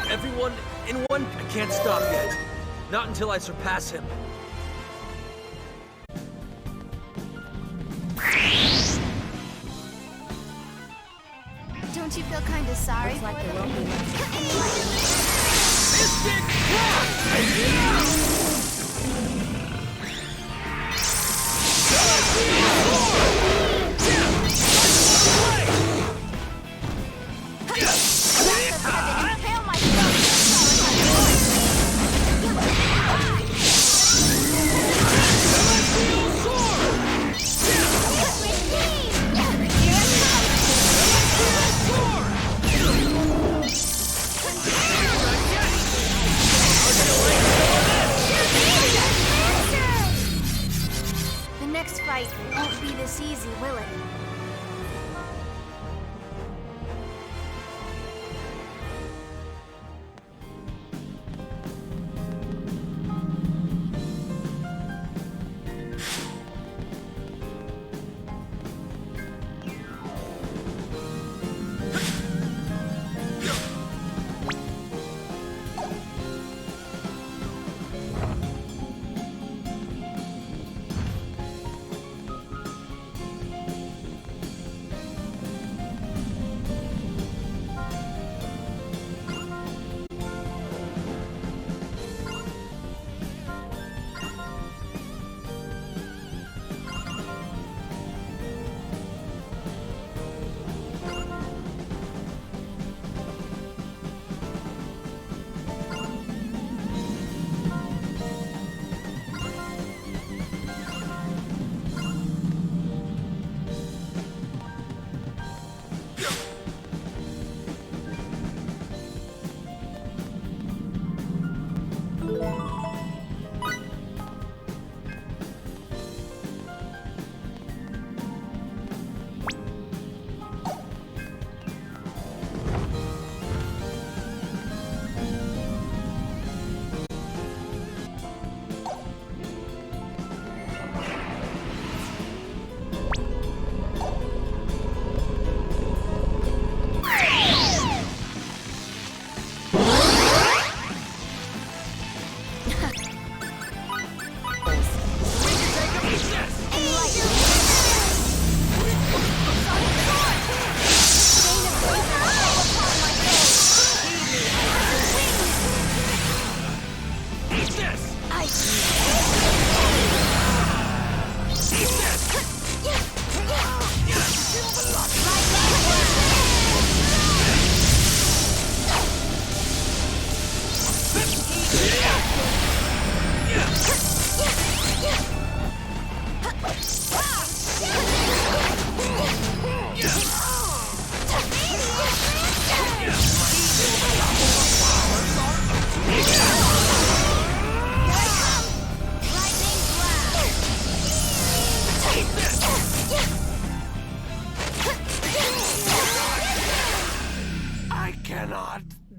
Everyone in one? I can't stop yet. Not until I surpass him. Don't you feel kind of sorry for them? Mystic Rock! The next fight won't be this easy, will it?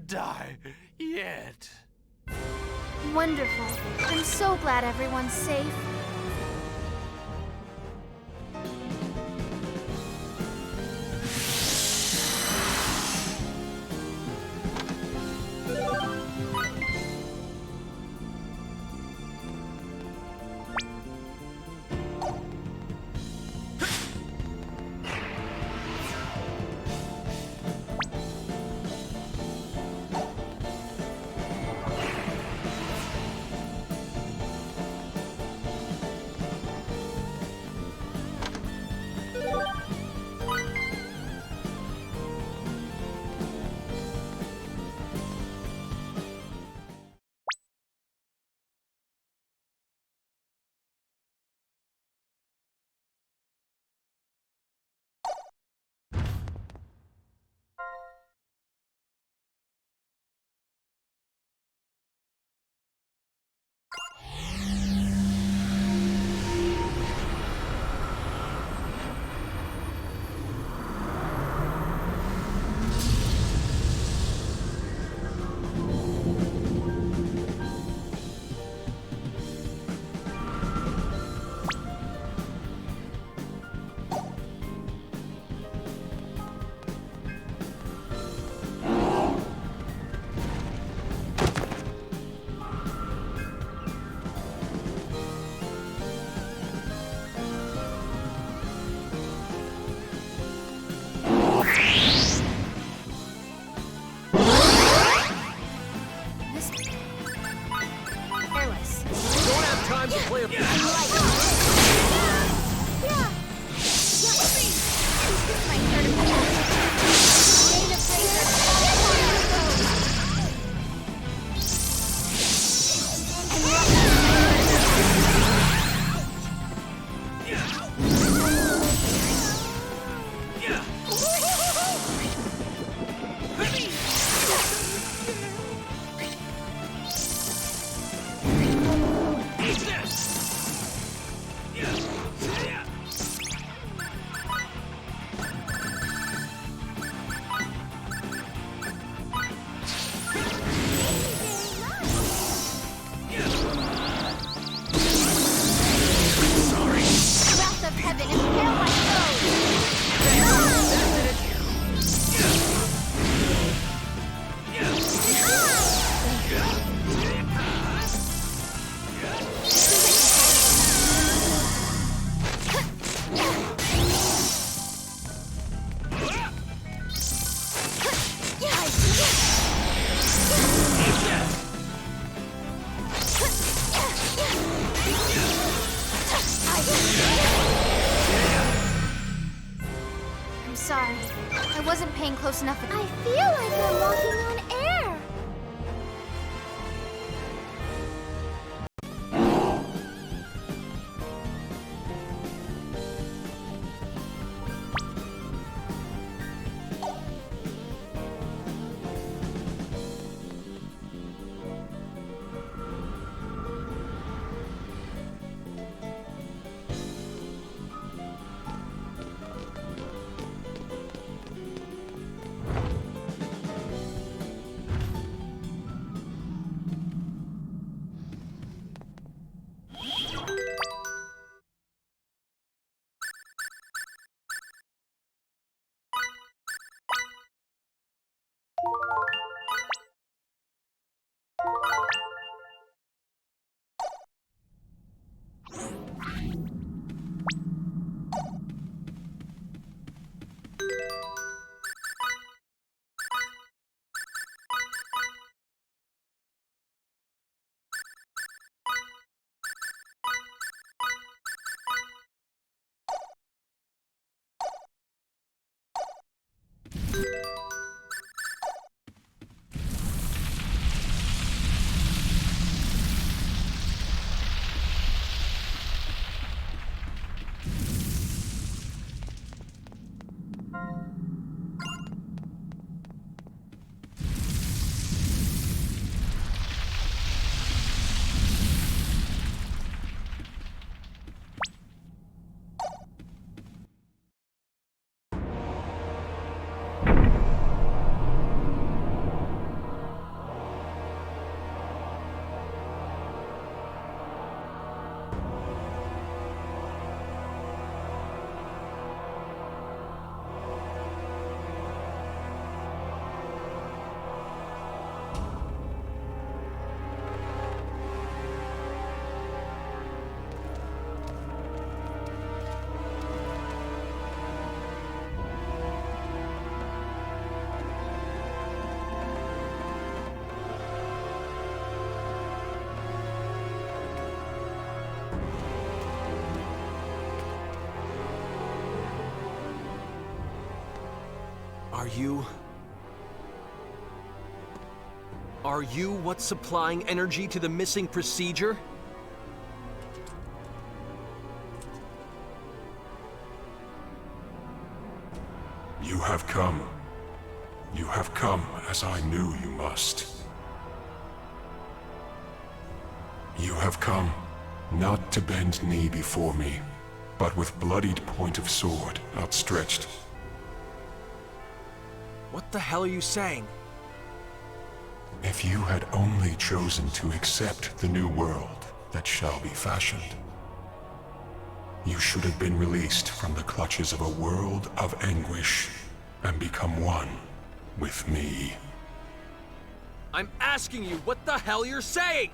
Die yet. Wonderful. I'm so glad everyone's safe. time to play a... Yeah. My turn to play. Shade of sorry. I wasn't paying close enough. I feel like I'm walking on air. Are you what's supplying energy to the missing procedure? You have come. You have come as I knew you must. You have come, not to bend knee before me, but with bloodied point of sword outstretched. What the hell are you saying? If you had only chosen to accept the new world that shall be fashioned, you should have been released from the clutches of a world of anguish and become one with me. I'm asking you what the hell you're saying!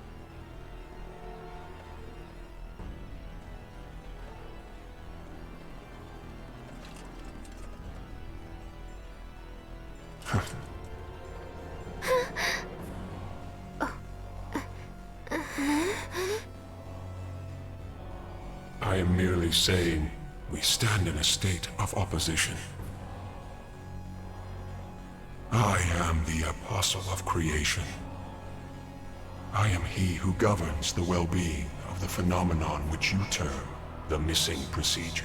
I am merely saying we stand in a state of opposition. I am the Apostle of Creation. I am he who governs the well-being of the phenomenon which you term the missing procedure.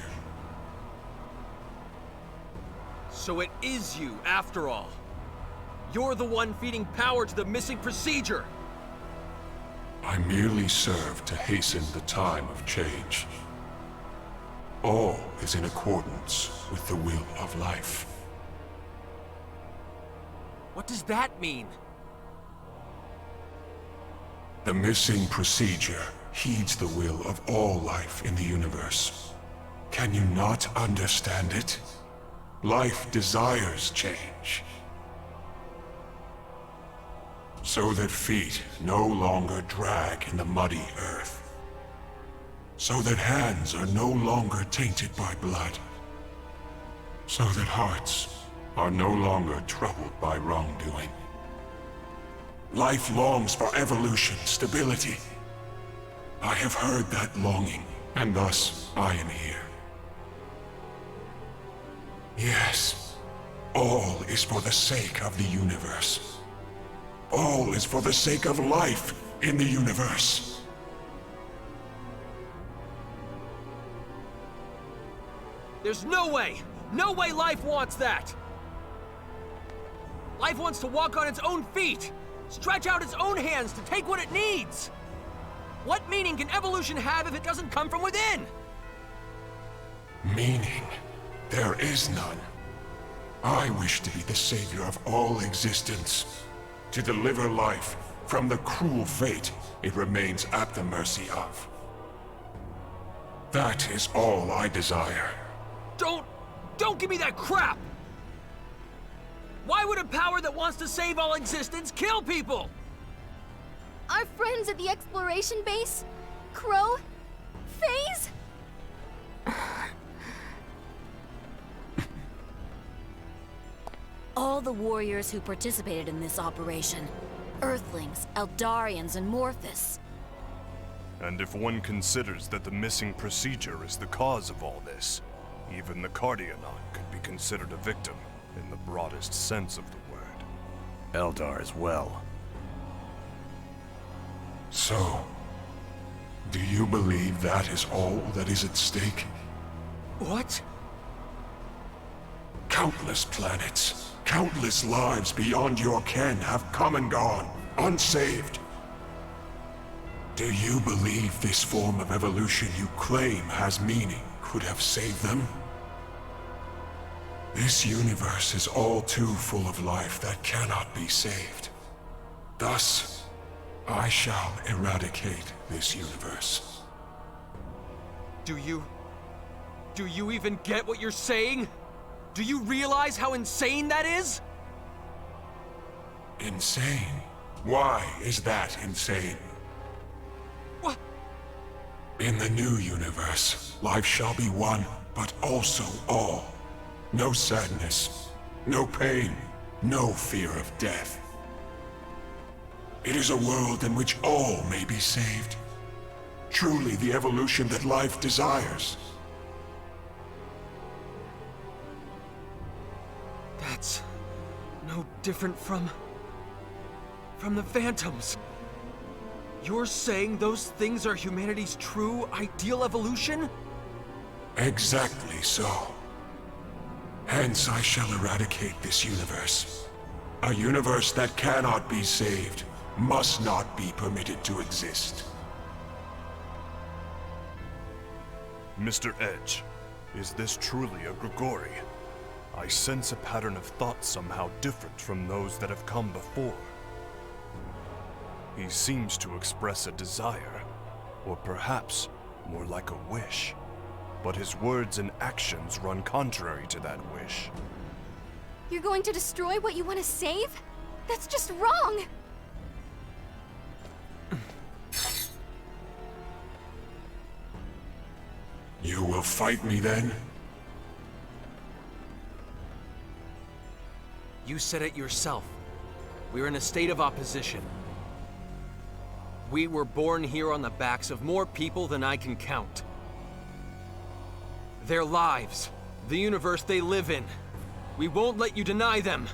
So it is you, after all. You're the one feeding power to the missing procedure. I merely serve to hasten the time of change. All is in accordance with the will of life. What does that mean? The missing procedure heeds the will of all life in the universe. Can you not understand it? Life desires change. So that feet no longer drag in the muddy earth. So that hands are no longer tainted by blood. So that hearts are no longer troubled by wrongdoing. Life longs for evolution, stability. I have heard that longing, and thus I am here. Yes, all is for the sake of the universe. All is for the sake of life in the universe. There's no way life wants that! Life wants to walk on its own feet, stretch out its own hands to take what it needs! What meaning can evolution have if it doesn't come from within? Meaning? There is none. I wish to be the savior of all existence, to deliver life from the cruel fate it remains at the mercy of. That is all I desire. Don't give me that crap! Why would a power that wants to save all existence kill people? Our friends at the exploration base? Crow? FaZe? All the warriors who participated in this operation. Earthlings, Eldarians, and Morphus. And if one considers that the missing procedure is the cause of all this, even the Cardionaut could be considered a victim in the broadest sense of the word. Eldar as well. So, do you believe that is all that is at stake? What? Countless planets, countless lives beyond your ken have come and gone, unsaved. Do you believe this form of evolution you claim has meaning could have saved them? This universe is all too full of life that cannot be saved. Thus, I shall eradicate this universe. Do you even get what you're saying? Do you realize how insane that is? Insane? Why is that insane? What? In the new universe, life shall be one, but also all. No sadness, no pain, no fear of death. It is a world in which all may be saved. Truly the evolution that life desires. That's no different from the Phantoms. You're saying those things are humanity's true, ideal evolution? Exactly so. Hence I shall eradicate this universe. A universe that cannot be saved, must not be permitted to exist. Mr. Edge, is this truly a Grigori? I sense a pattern of thought somehow different from those that have come before. He seems to express a desire, or perhaps more like a wish. But his words and actions run contrary to that wish. You're going to destroy what you want to save? That's just wrong! You will fight me then? You said it yourself. We're in a state of opposition. We were born here on the backs of more people than I can count. Their lives, the universe they live in. We won't let you deny them.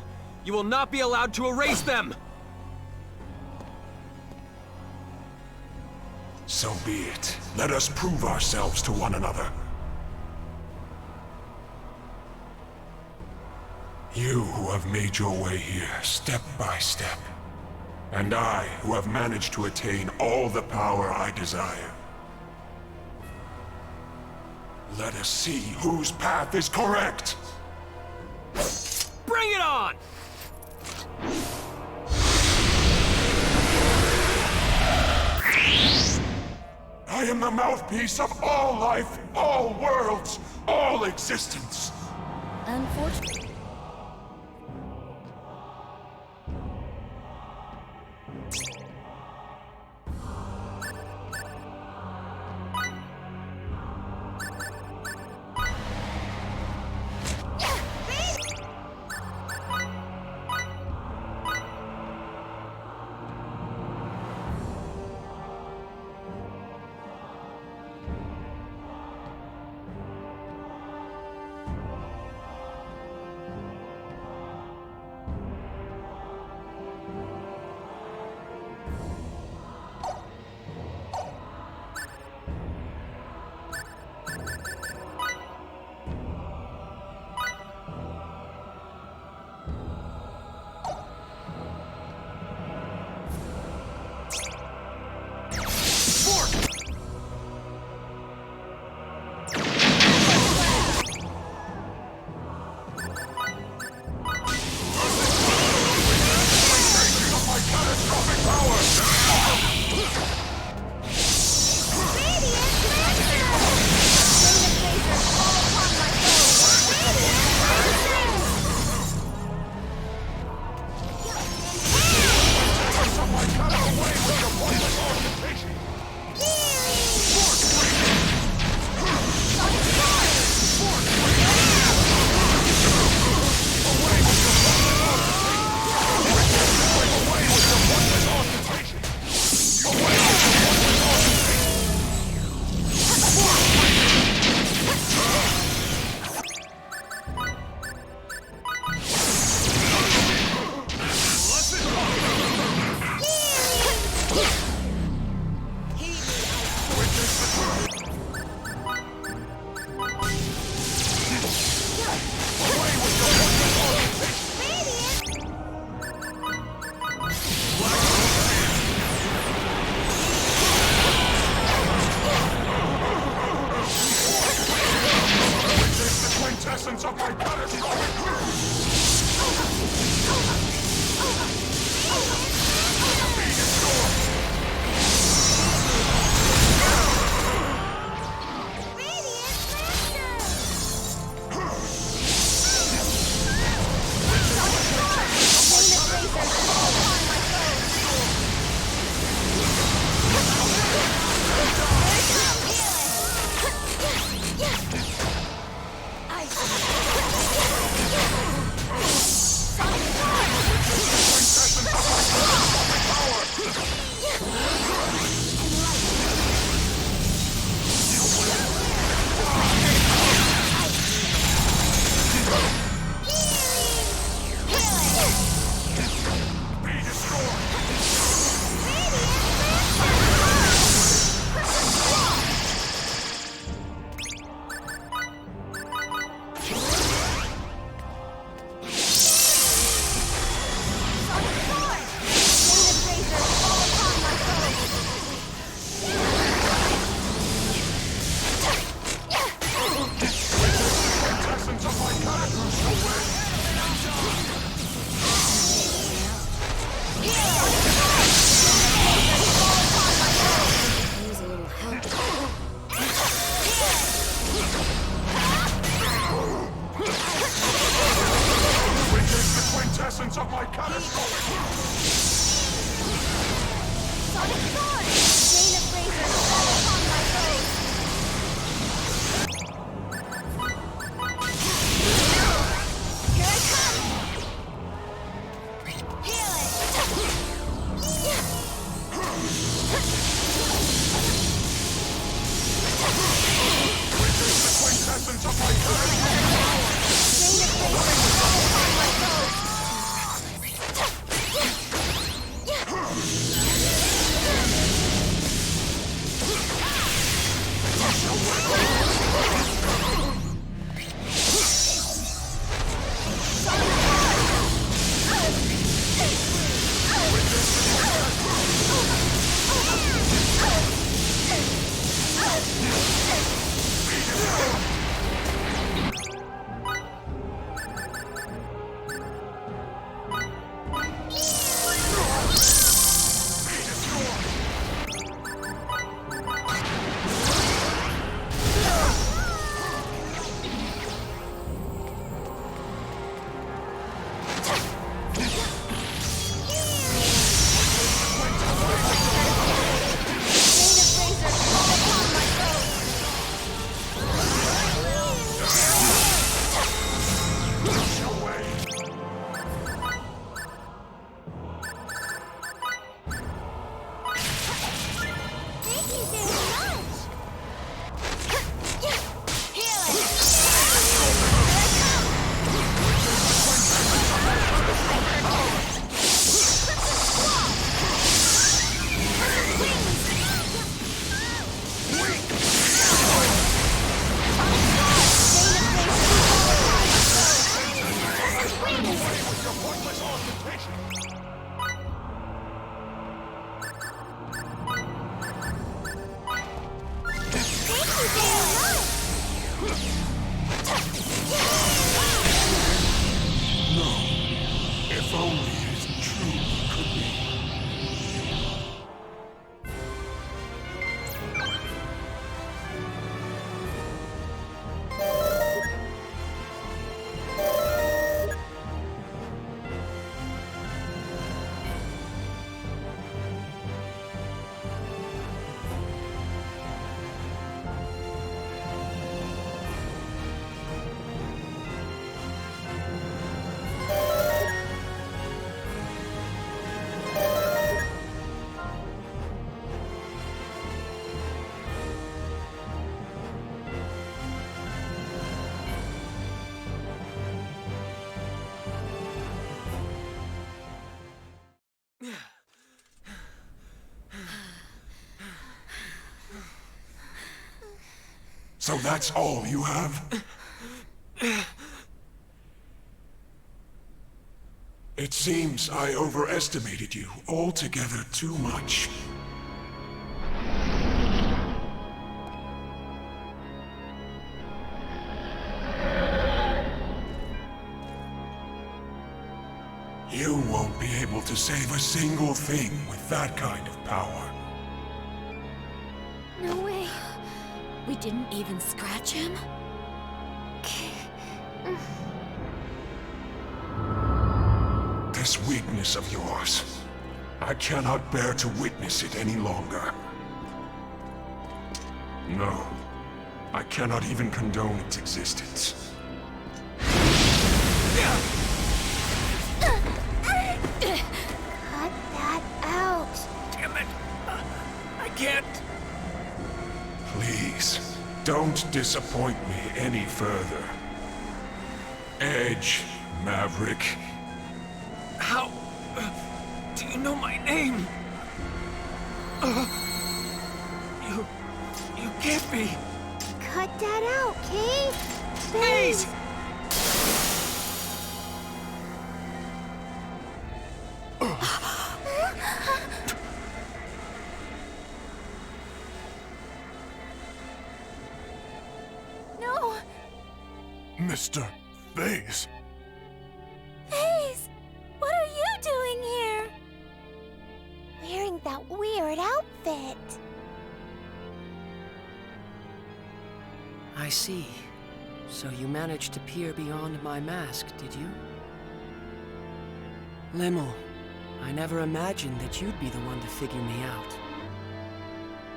You will not be allowed to erase them! So be it. Let us prove ourselves to one another. You who have made your way here, step by step. And I, who have managed to attain all the power I desire. Let us see whose path is correct! Bring it on! I am the mouthpiece of all life, all worlds, all existence. Unfortunately. essence of my catastrophic. Sonic Sword! Chain of razors fall upon my foes! Here I come! Heal it! Which is the quintessence of So that's all you have? It seems I overestimated you altogether too much. You won't be able to save a single thing with that kind of power. No way. We didn't even scratch him? This weakness of yours, I cannot bear to witness it any longer. No, I cannot even condone its existence. Cut that out. Damn it! I can't. Please, don't disappoint me any further. Edge, Maverick. How do you know my name? You can't be. Cut that out, Kate. Please! No. Mr. Phase. Faze, what are you doing here? Wearing that weird outfit. I see. So you managed to peer beyond my mask, did you? Limmel, I never imagined that you'd be the one to figure me out.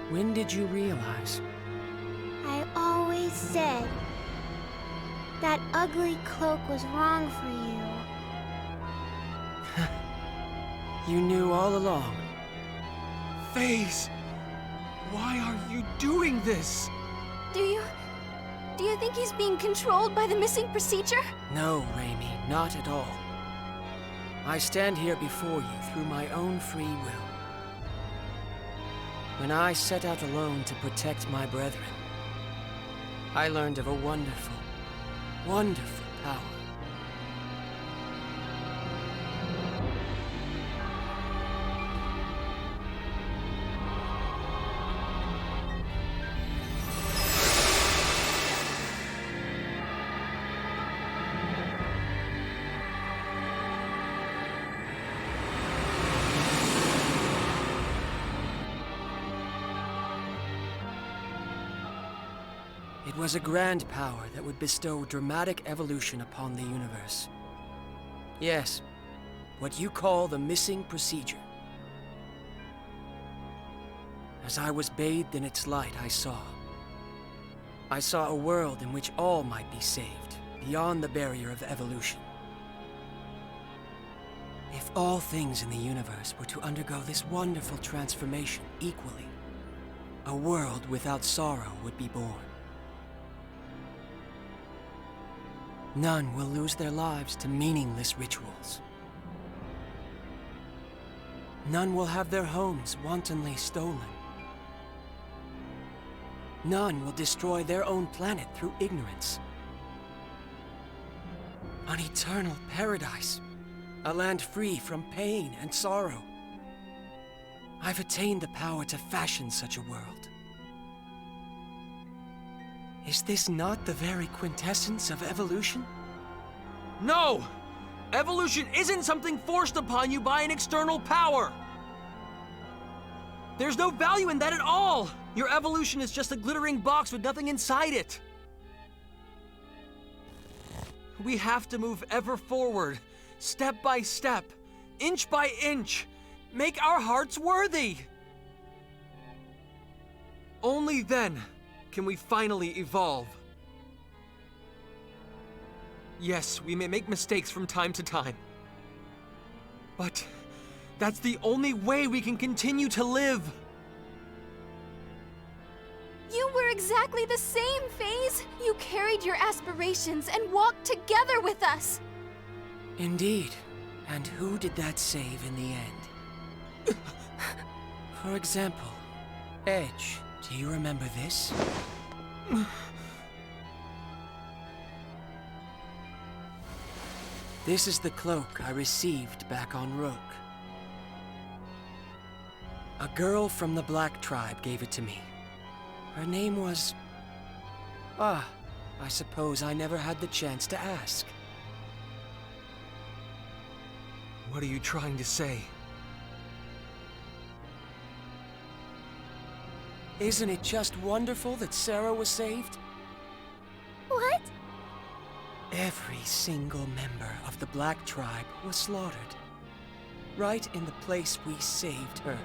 When did you realize? I always said that ugly cloak was wrong for you. You knew all along. Phase, why are you doing this? Do you think he's being controlled by the missing procedure? No, Raimi, not at all. I stand here before you through my own free will. When I set out alone to protect my brethren, I learned of a wonderful, wonderful power. It was a grand power that would bestow dramatic evolution upon the universe. Yes, what you call the missing procedure. As I was bathed in its light, I saw a world in which all might be saved, beyond the barrier of evolution. If all things in the universe were to undergo this wonderful transformation equally, a world without sorrow would be born. None will lose their lives to meaningless rituals. None will have their homes wantonly stolen. None will destroy their own planet through ignorance. An eternal paradise, a land free from pain and sorrow. I've attained the power to fashion such a world. Is this not the very quintessence of evolution? No! Evolution isn't something forced upon you by an external power! There's no value in that at all! Your evolution is just a glittering box with nothing inside it! We have to move ever forward, step by step, inch by inch, make our hearts worthy! Only then can we finally evolve. Yes, we may make mistakes from time to time. But that's the only way we can continue to live. You were exactly the same, Phase. You carried your aspirations and walked together with us. Indeed. And who did that save in the end? For example, Edge, do you remember this? This is the cloak I received back on Roke. A girl from the Black Tribe gave it to me. Her name was... I suppose I never had the chance to ask. What are you trying to say? Isn't it just wonderful that Sarah was saved? What? Every single member of the Black Tribe was slaughtered. Right in the place we saved her.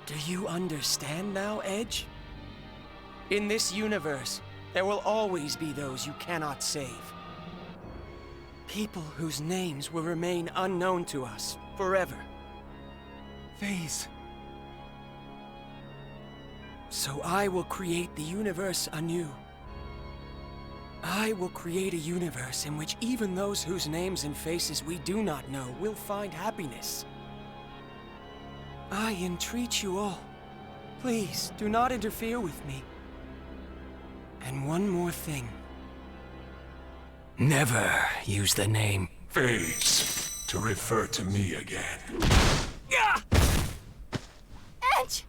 Do you understand now, Edge? In this universe, there will always be those you cannot save. People whose names will remain unknown to us forever. Phase. So I will create the universe anew. I will create a universe in which even those whose names and faces we do not know will find happiness. I entreat you all, please do not interfere with me. And one more thing. Never use the name Phase, to refer to me again. Edge!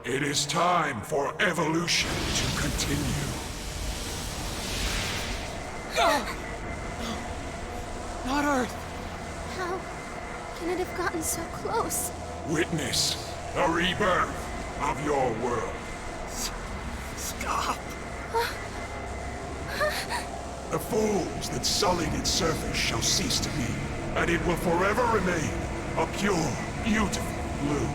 It is time for evolution to continue. Not Earth! How can it have gotten so close? Witness the rebirth of your world. Stop! The fools that sullied its surface shall cease to be, and it will forever remain a pure, beautiful blue.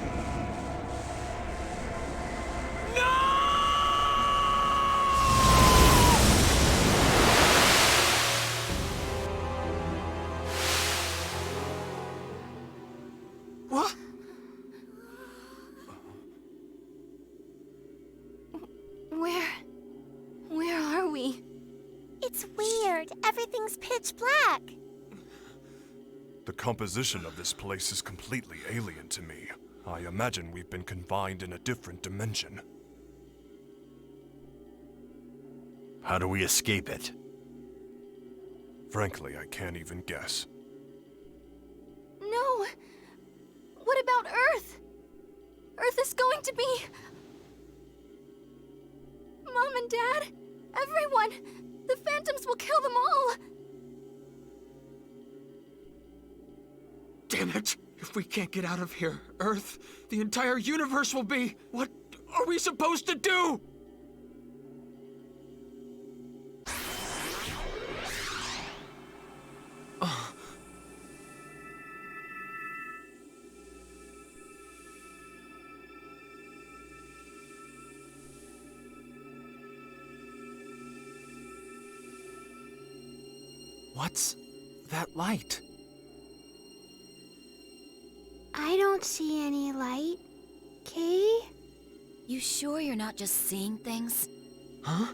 What? Where are we? It's weird. Everything's pitch black. The composition of this place is completely alien to me. I imagine we've been confined in a different dimension. How do we escape it? Frankly, I can't even guess. No. What about Earth? Earth is going to be... Mom and Dad, everyone, the Phantoms will kill them all. Damn it! If we can't get out of here, Earth, the entire universe will be... What are we supposed to do? What's that light? I don't see any light. Kay? You sure you're not just seeing things? Huh?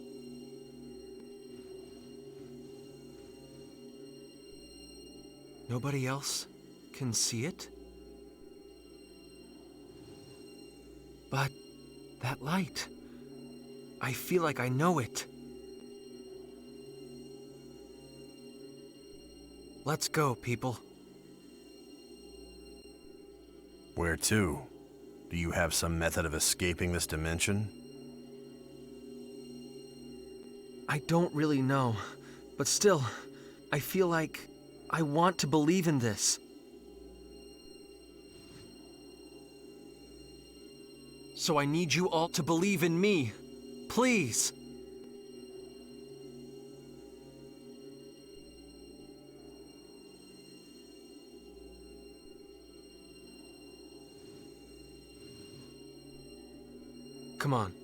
Nobody else can see it? But that light, I feel like I know it. Let's go, people. Where to? Do you have some method of escaping this dimension? I don't really know, but still, I feel like I want to believe in this. So I need you all to believe in me. Please. Come on.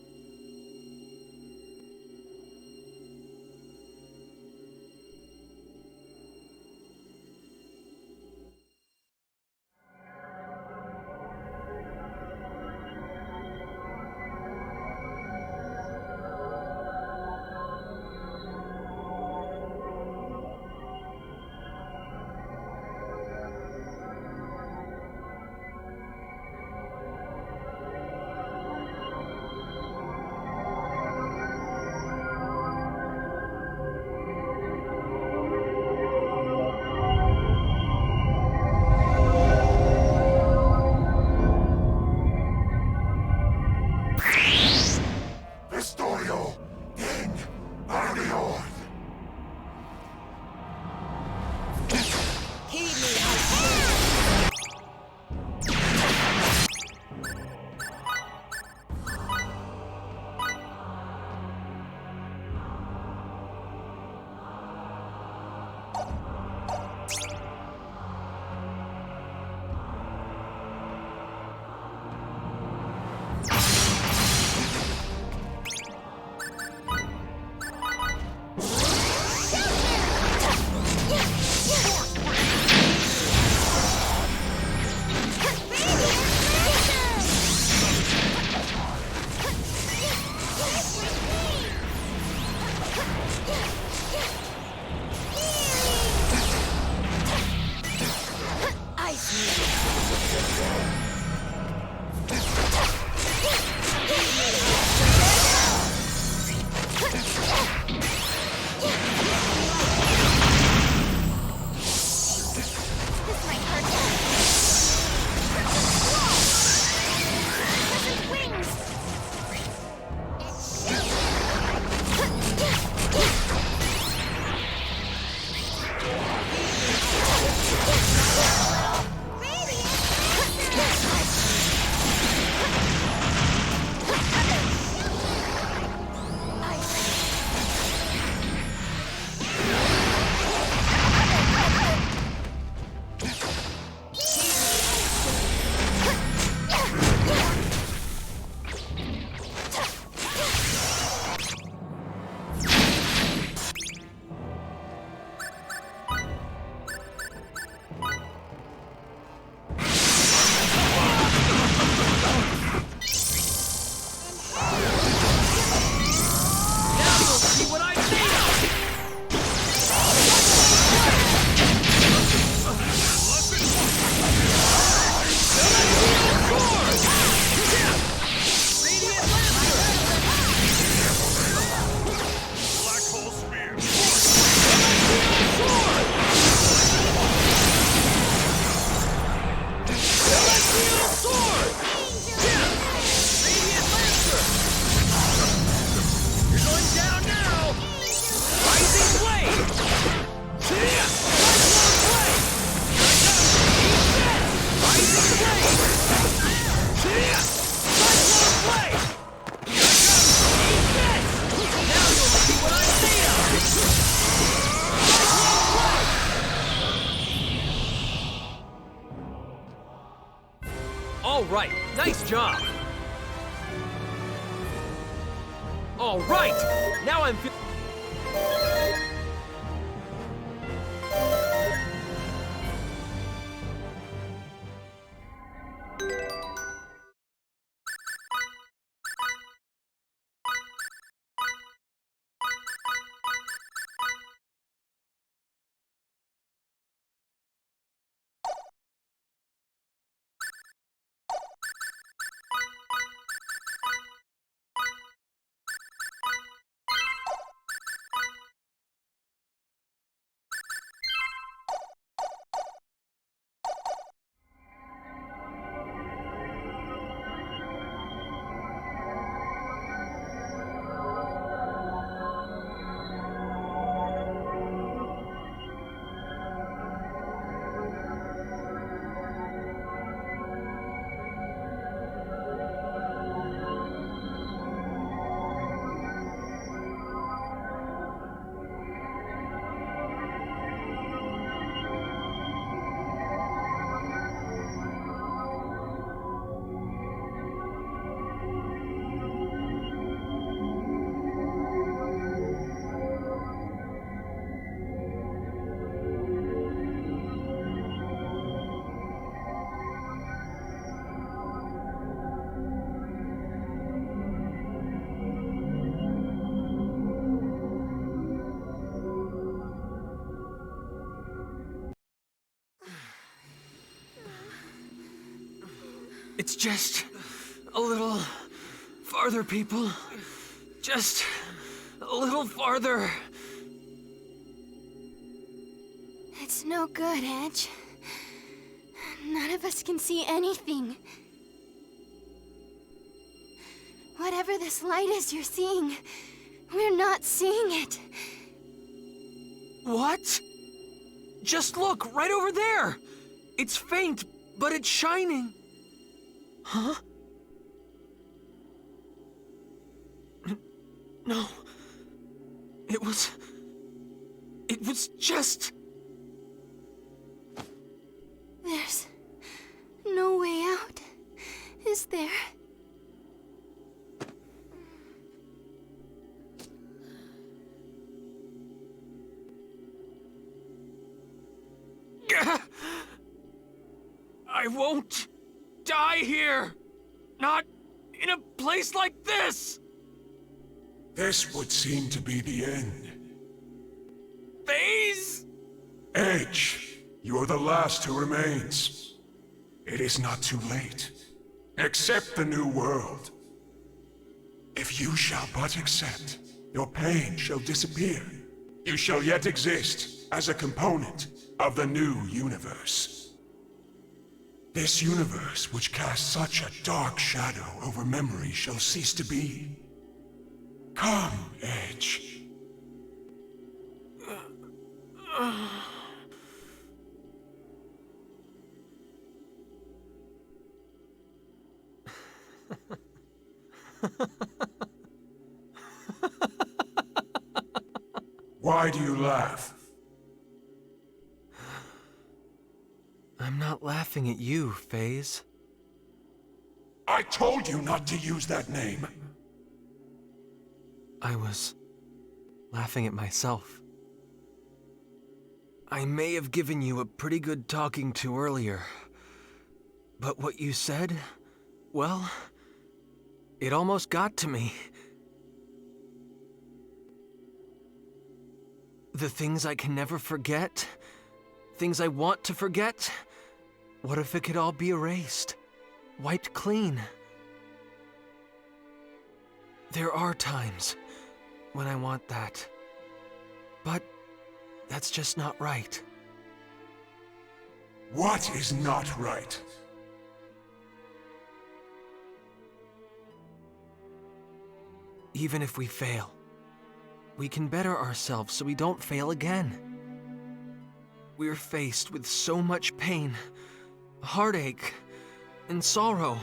All right, nice job. All right, now I'm It's just a little farther, people. Just a little farther. It's no good, Edge. None of us can see anything. Whatever this light is you're seeing, we're not seeing it. What? Just look, right over there. It's faint, but it's shining. Huh? No. It was just... There's no way out, is there? I won't die here. Not in a place like this. This would seem to be the end. Phase? Edge, you're the last who remains. It is not too late. Accept the new world. If you shall but accept, your pain shall disappear. You shall yet exist as a component of the new universe. This universe which casts such a dark shadow over memory shall cease to be. Come, Edge. Why do you laugh? I'm not laughing at you, Phase. I told you not to use that name. I was laughing at myself. I may have given you a pretty good talking to earlier, but what you said, well, it almost got to me. The things I can never forget, things I want to forget, what if it could all be erased, wiped clean? There are times when I want that, but that's just not right. What is not right? Even if we fail, we can better ourselves so we don't fail again. We're faced with so much pain, heartache, and sorrow.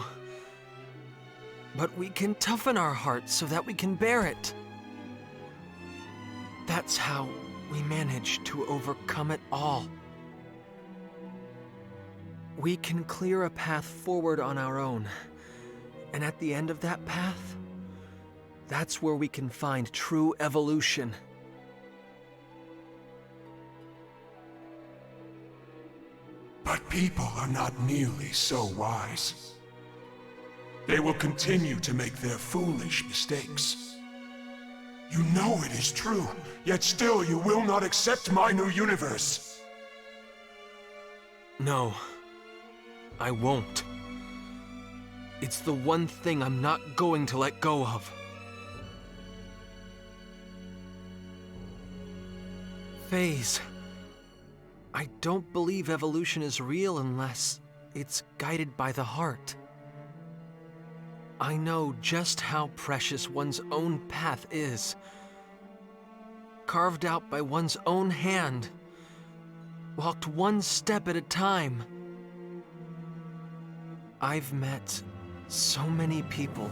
But we can toughen our hearts so that we can bear it. That's how we manage to overcome it all. We can clear a path forward on our own. And at the end of that path, that's where we can find true evolution. But people are not nearly so wise. They will continue to make their foolish mistakes. You know it is true, yet still you will not accept my new universe. No, I won't. It's the one thing I'm not going to let go of. Phase. I don't believe evolution is real unless it's guided by the heart. I know just how precious one's own path is. Carved out by one's own hand. Walked one step at a time. I've met so many people,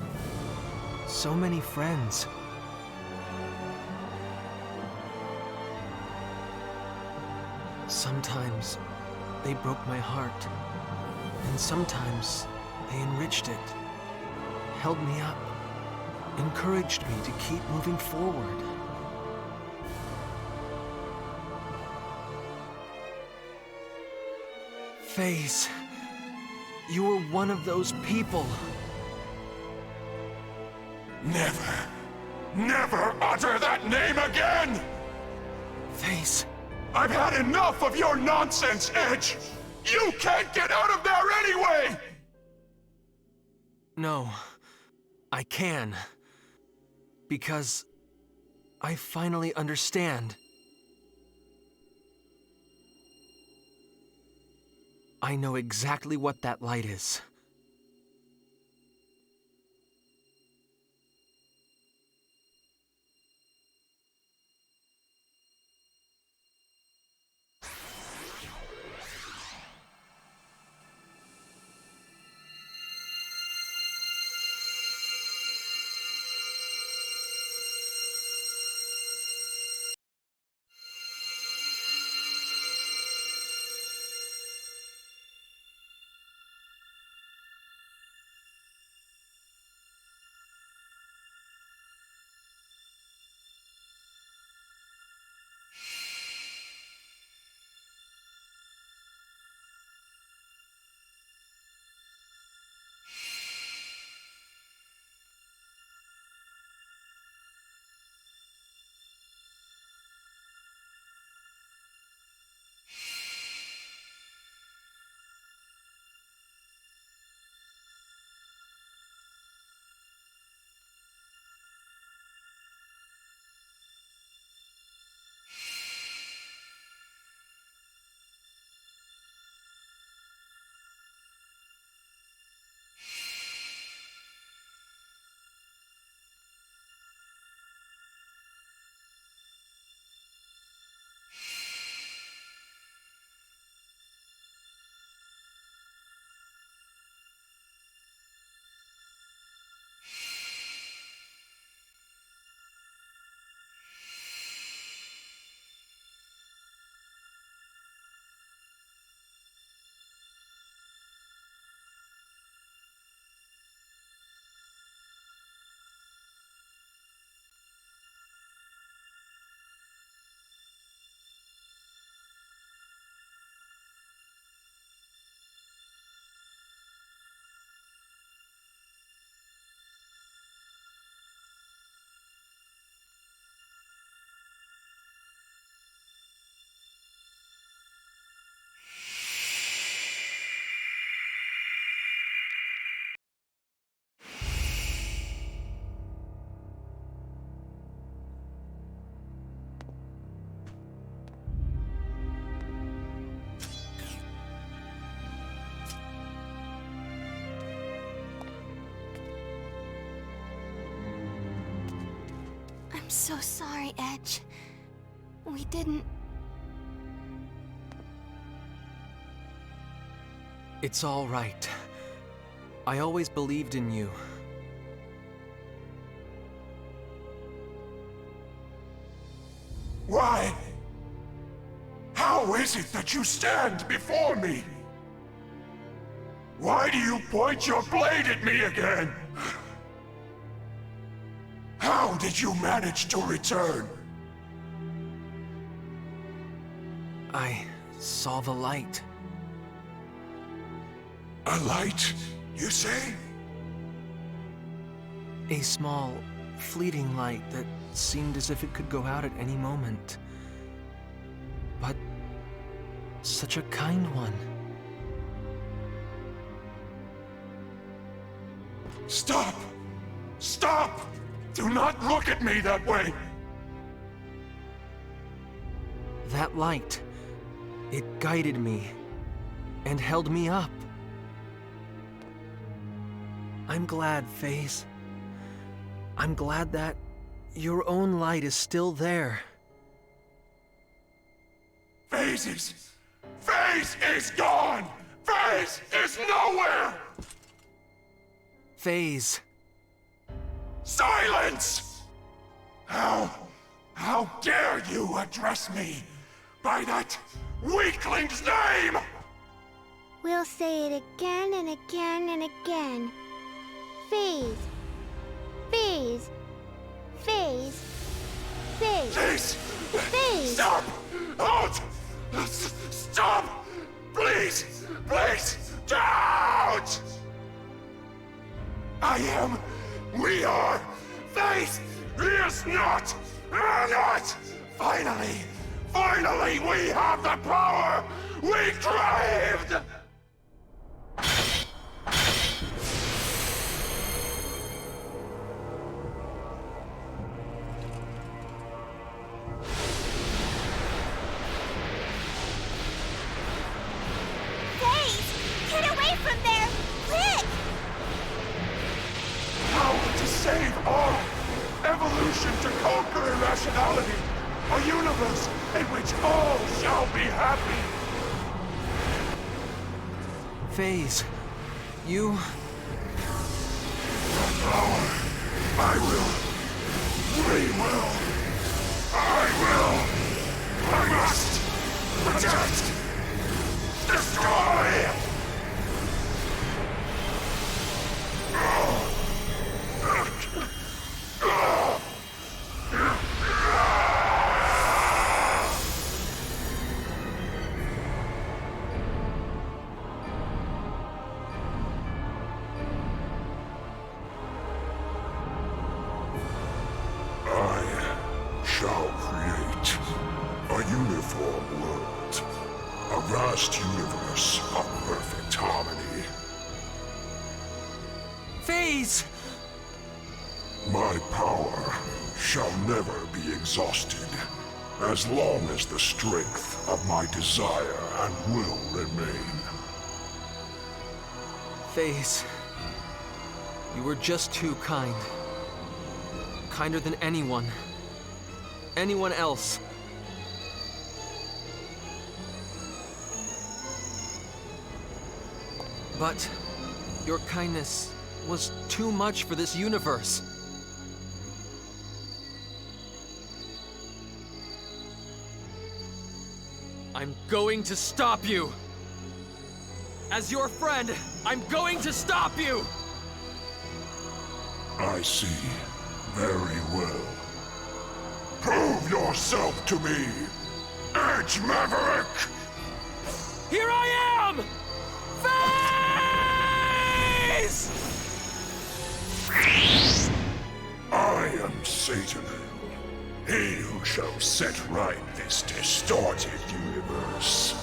so many friends. Sometimes they broke my heart, and sometimes they enriched it, held me up, encouraged me to keep moving forward. Phase, you were one of those people. Never, never utter that name again! Phase. I've had enough of your nonsense, Edge! You can't get out of there anyway! No, I can. Because I finally understand. I know exactly what that light is. I'm so sorry, Edge. We didn't... It's all right. I always believed in you. Why? How is it that you stand before me? Why do you point your blade at me again? How did you manage to return? I saw the light. A light, you say? A small, fleeting light that seemed as if it could go out at any moment. But such a kind one. Stop! Stop! Do not look at me that way! That light, it guided me and held me up. I'm glad, FaZe. I'm glad that your own light is still there. FaZe is gone! FaZe is nowhere! FaZe. Silence! How dare you address me by that weakling's name? We'll say it again and again and again. FaZe. FaZe. FaZe. FaZe. Please! FaZe. Stop! Halt! Stop! Please! Please! Don't! We are FaZe! He is not! Finally, we have the power we craved! FaZe! Get away from there! Quick! Power to save all! Evolution to conquer irrationality! A universe in which all shall be happy! FaZe, you... Power! I must protect! Destroy! Shall create a uniform world, a vast universe of perfect harmony. FaZe! My power shall never be exhausted, as long as the strength of my desire and will remain. FaZe, you were just too kind. Kinder than anyone else. But your kindness was too much for this universe. I'm going to stop you! As your friend, I'm going to stop you! I see very well. Prove yourself to me, Edge Maverick! Here I am! FaZe! I am Satan, he who shall set right this distorted universe.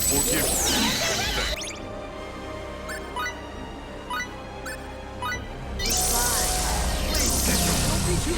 Forgive me. Thank you.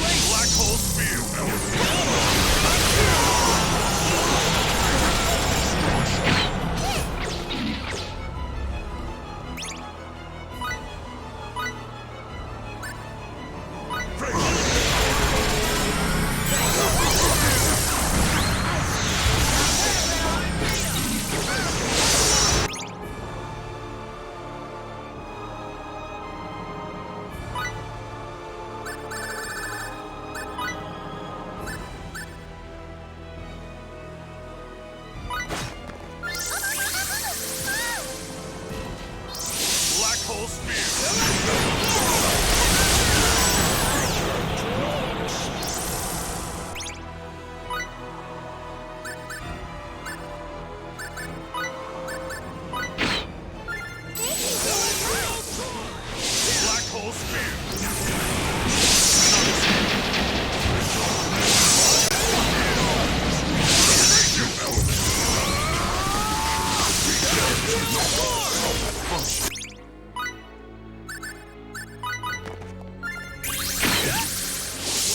Black hole spear. Black hole spear. Black hole spear.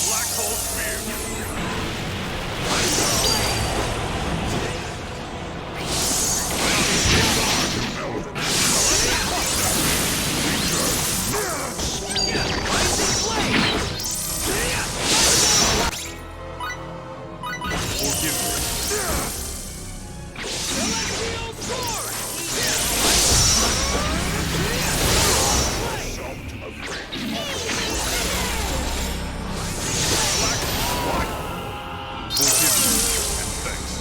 Black hole spear. Forgive me. Forgive me, and thanks.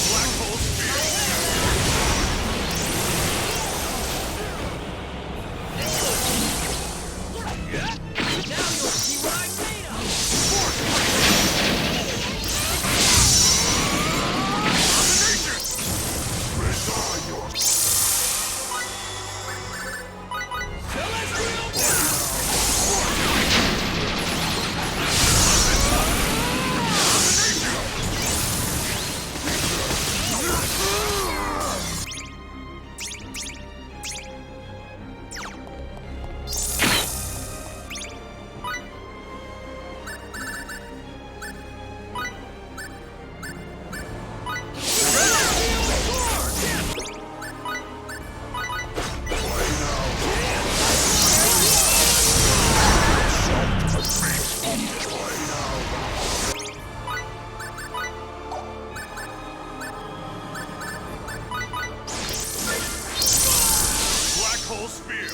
Black hole spear. Black hole spear.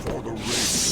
for the race.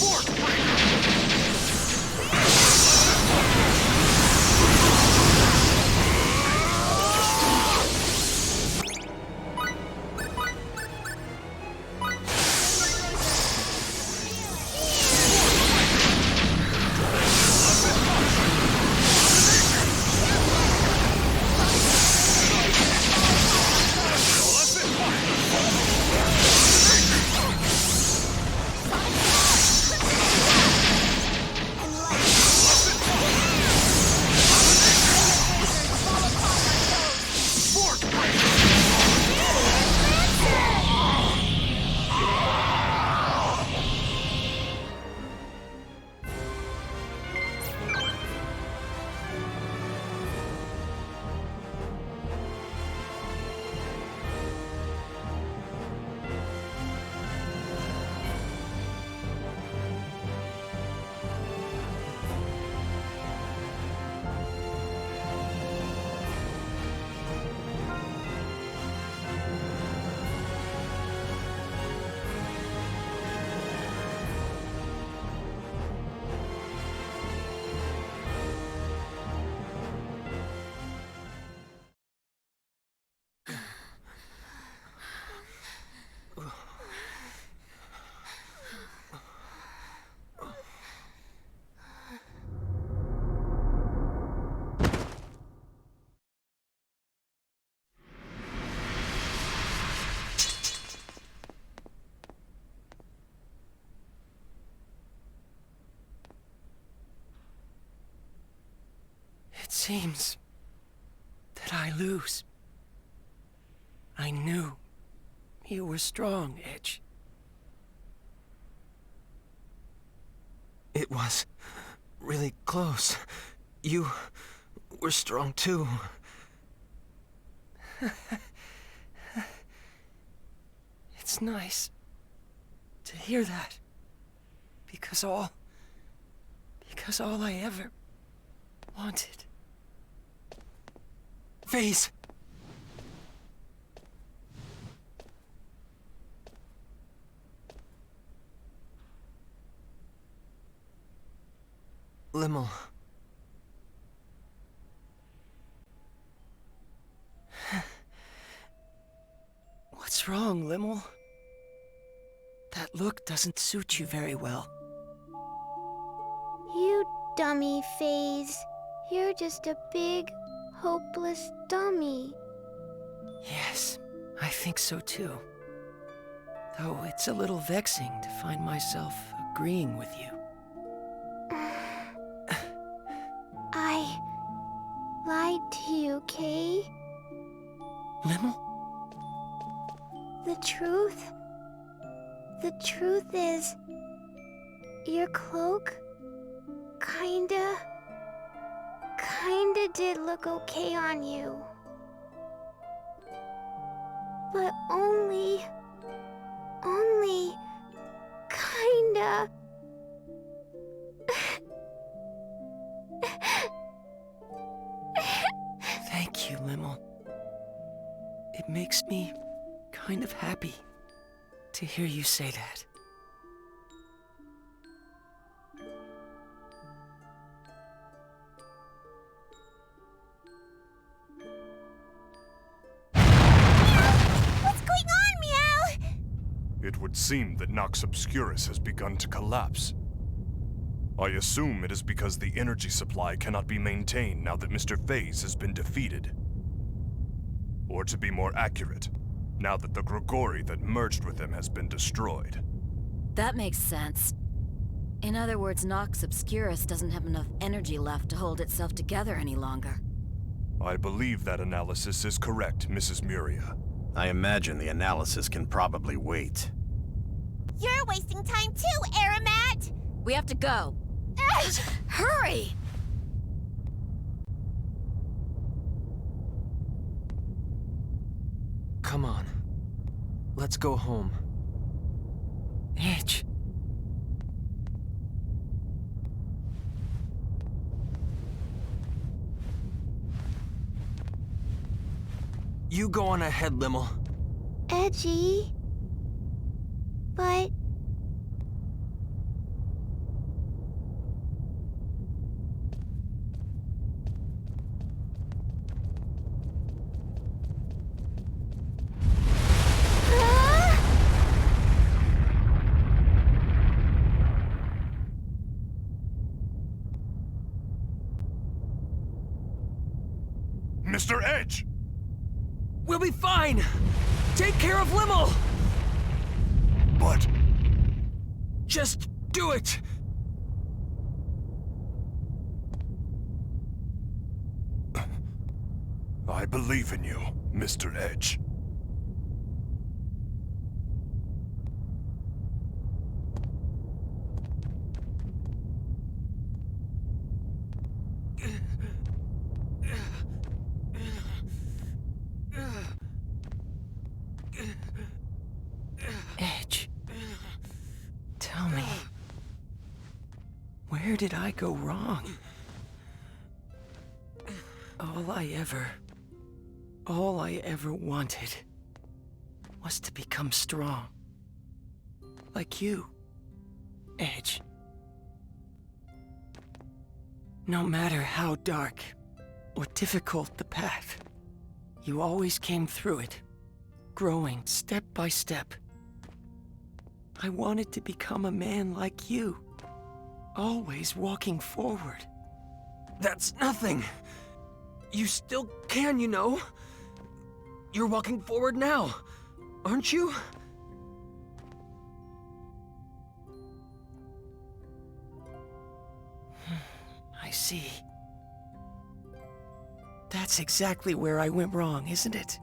It seems that I lose. I knew you were strong, Edge. It was really close. You were strong too. It's nice to hear that. Because all I ever wanted. Phase! Limmel. What's wrong, Limmel? That look doesn't suit you very well. You dummy, Phase. You're just a big, hopeless dummy. Yes, I think so too. Though it's a little vexing to find myself agreeing with you. I lied to you, Kay. Limmel? The truth is, your cloak kinda did look okay on you. But only kinda. Thank you, Limmel. It makes me kind of happy to hear you say that. What's going on, Meow? It would seem that Nox Obscurus has begun to collapse. I assume it is because the energy supply cannot be maintained now that Mr. Phase has been defeated. Or to be more accurate, now that the Grigori that merged with him has been destroyed. That makes sense. In other words, Nox Obscurus doesn't have enough energy left to hold itself together any longer. I believe that analysis is correct, Mrs. Muria. I imagine the analysis can probably wait. You're wasting time too, Aramat! We have to go. Hurry! Come on. Let's go home. Edge. You go on ahead, Limmel. Edgy. But Mr. Edge! We'll be fine! Take care of Limmel! But... Just do it! I believe in you, Mr. Edge. Edge. Tell me. Where did I go wrong? All I ever wanted was to become strong. Like you, Edge. No matter how dark or difficult the path, you always came through it, growing step by step. I wanted to become a man like you, always walking forward. That's nothing. You still can, you know. You're walking forward now, aren't you? I see. That's exactly where I went wrong, isn't it?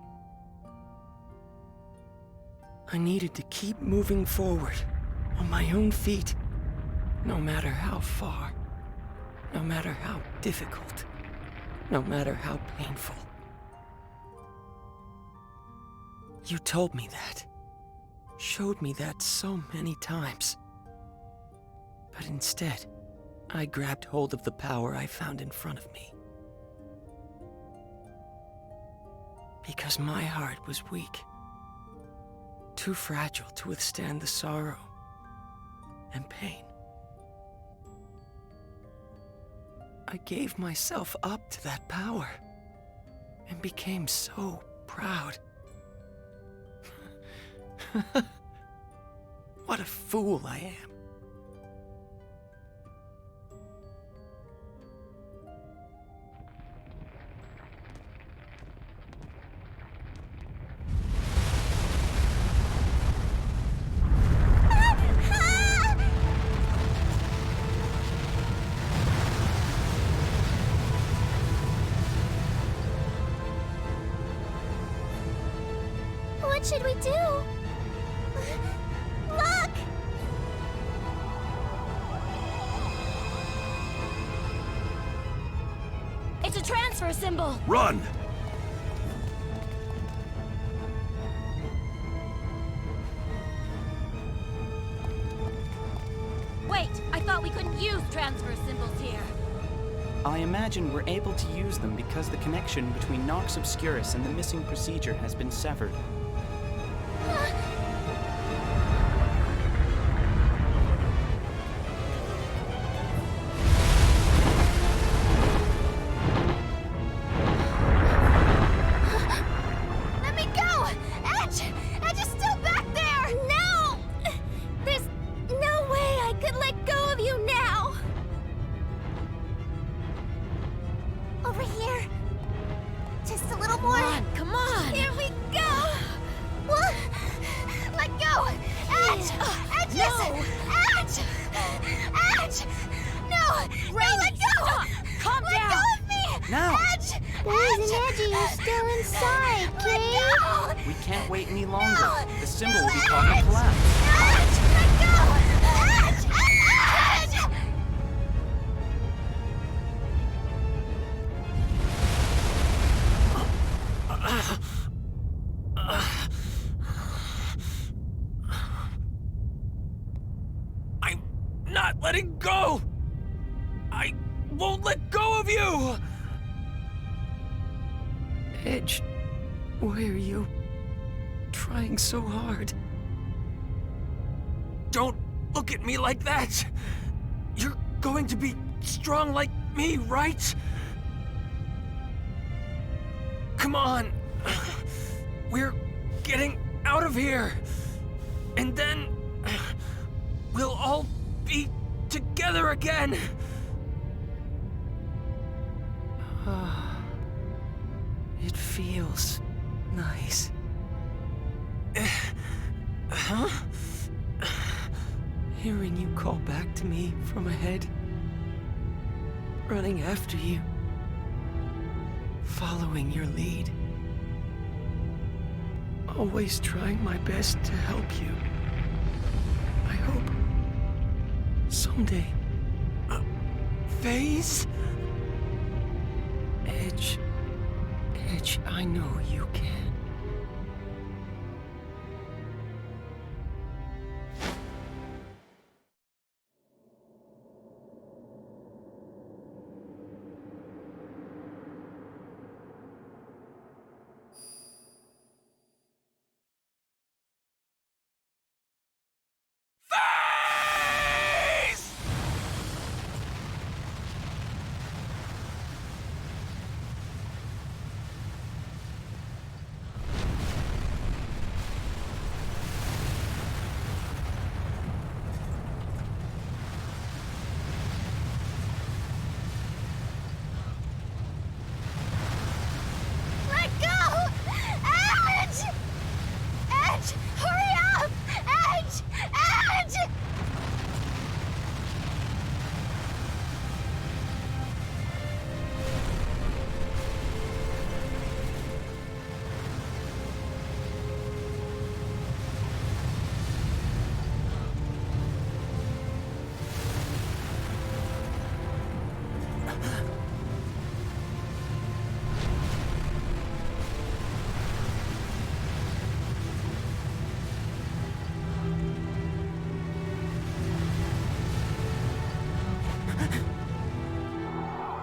I needed to keep moving forward, on my own feet, no matter how far, no matter how difficult, no matter how painful. You told me that, showed me that so many times. But instead, I grabbed hold of the power I found in front of me. Because my heart was weak, too fragile to withstand the sorrow and pain. I gave myself up to that power and became so proud. What a fool I am. What should we do? Look! It's a transfer symbol! Run! Wait, I thought we couldn't use transfer symbols here. I imagine we're able to use them because the connection between Nox Obscurus and the missing procedure has been severed. Let me go! Edge! Edge is still back there! No! There's no way I could let go of you now! Over here. Just a little more. Come on! Here we go! Whoa. Let go! Edge! Edge! No. Edge! Edge! No! No, let go! Stop. Calm let down. go of me! Now. Edge! There's an Edgy still inside, Kate! We can't wait any longer. The symbol will be caught in collapse. Edge! Let go! Edge! Edge! I'm not letting go! I won't let go of you! Edge, why are you trying so hard? Don't look at me like that! You're going to be strong like me, right? Come on! We're getting out of here! And then... we'll all be together again! feels nice. Huh? Hearing you call back to me from ahead. Running after you. Following your lead. Always trying my best to help you. I hope someday. Phase? Edge, I know you can. Let go! Edge! Edge, hurry up! Edge! Edge!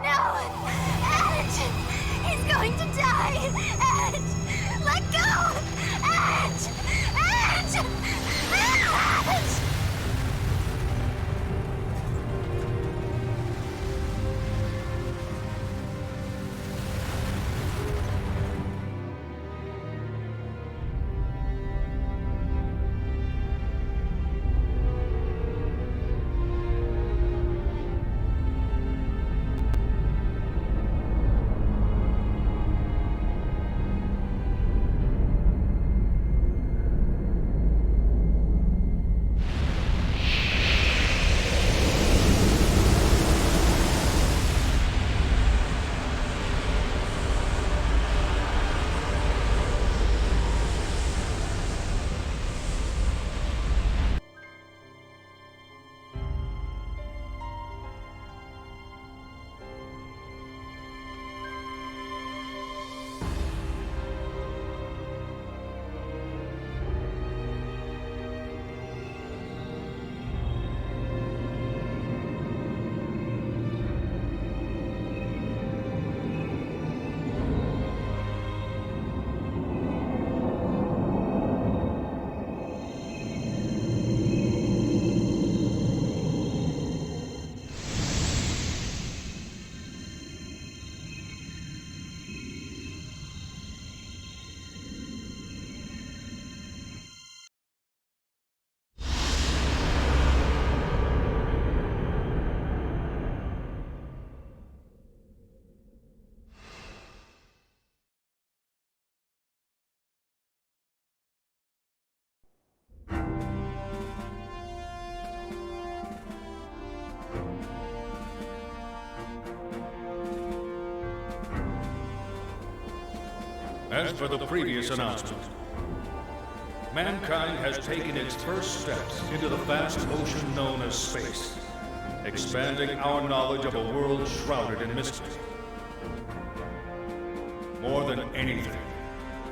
No! Edge! He's going to die! Edge! Let go! Edge! Edge! Edge! As for the previous announcement, mankind has taken its first steps into the vast ocean known as space, expanding our knowledge of a world shrouded in mystery. More than anything,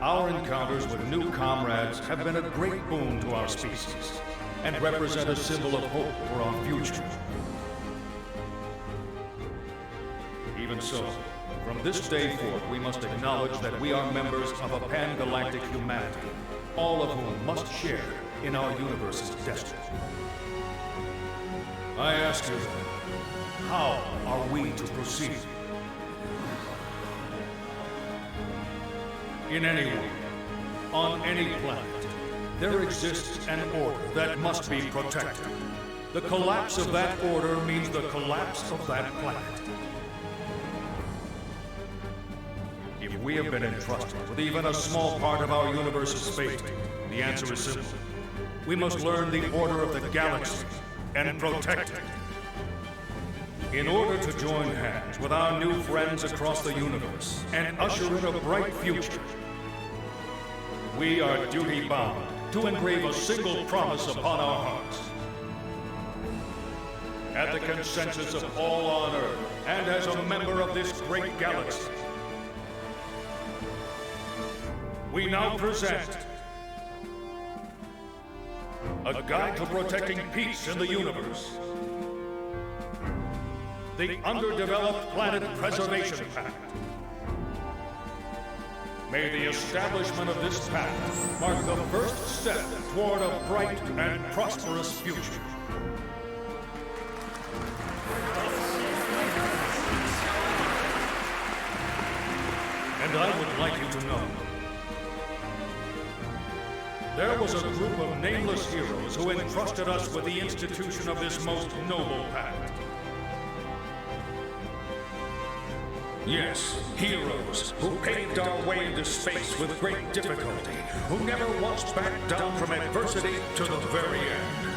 our encounters with new comrades have been a great boon to our species and represent a symbol of hope for our future. Even so, from this day forth, we must acknowledge that we are members of a pan-galactic humanity, all of whom must share in our universe's destiny. I ask you, how are we to proceed? In any way, on any planet, there exists an order that must be protected. The collapse of that order means the collapse of that planet. If If we have been entrusted with even a small part of our universe's fate, the answer is simple. We must learn the order of the galaxy and protect it. In order to join hands with our new friends across the universe and usher in a bright future, we are duty-bound to engrave a single promise upon our hearts. At the consensus of all on Earth, and as a member of this great galaxy, we now present a guide to protecting peace in the universe. The Underdeveloped Planet Preservation Pact. May the establishment of this pact mark the first step toward a bright and prosperous future. And I would like you to know, there was a group of nameless heroes who entrusted us with the institution of this most noble pact. Yes, heroes who paved our way into space with great difficulty, who never once backed down from adversity to the very end.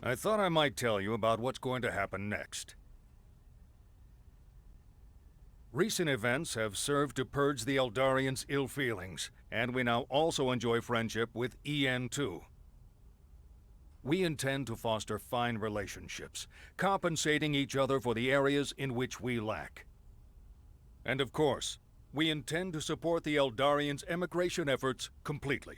I thought I might tell you about what's going to happen next. Recent events have served to purge the Eldarians' ill feelings, and we now also enjoy friendship with EN2. We intend to foster fine relationships, compensating each other for the areas in which we lack. And of course, we intend to support the Eldarians' emigration efforts completely.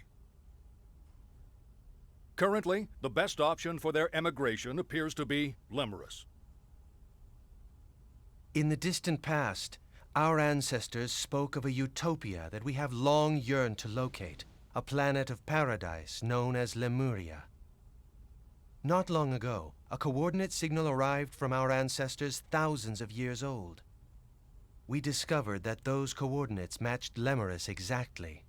Currently, the best option for their emigration appears to be Lemurus. In the distant past, our ancestors spoke of a utopia that we have long yearned to locate, a planet of paradise known as Lemuria. Not long ago, a coordinate signal arrived from our ancestors thousands of years old. We discovered that those coordinates matched Lemurus exactly,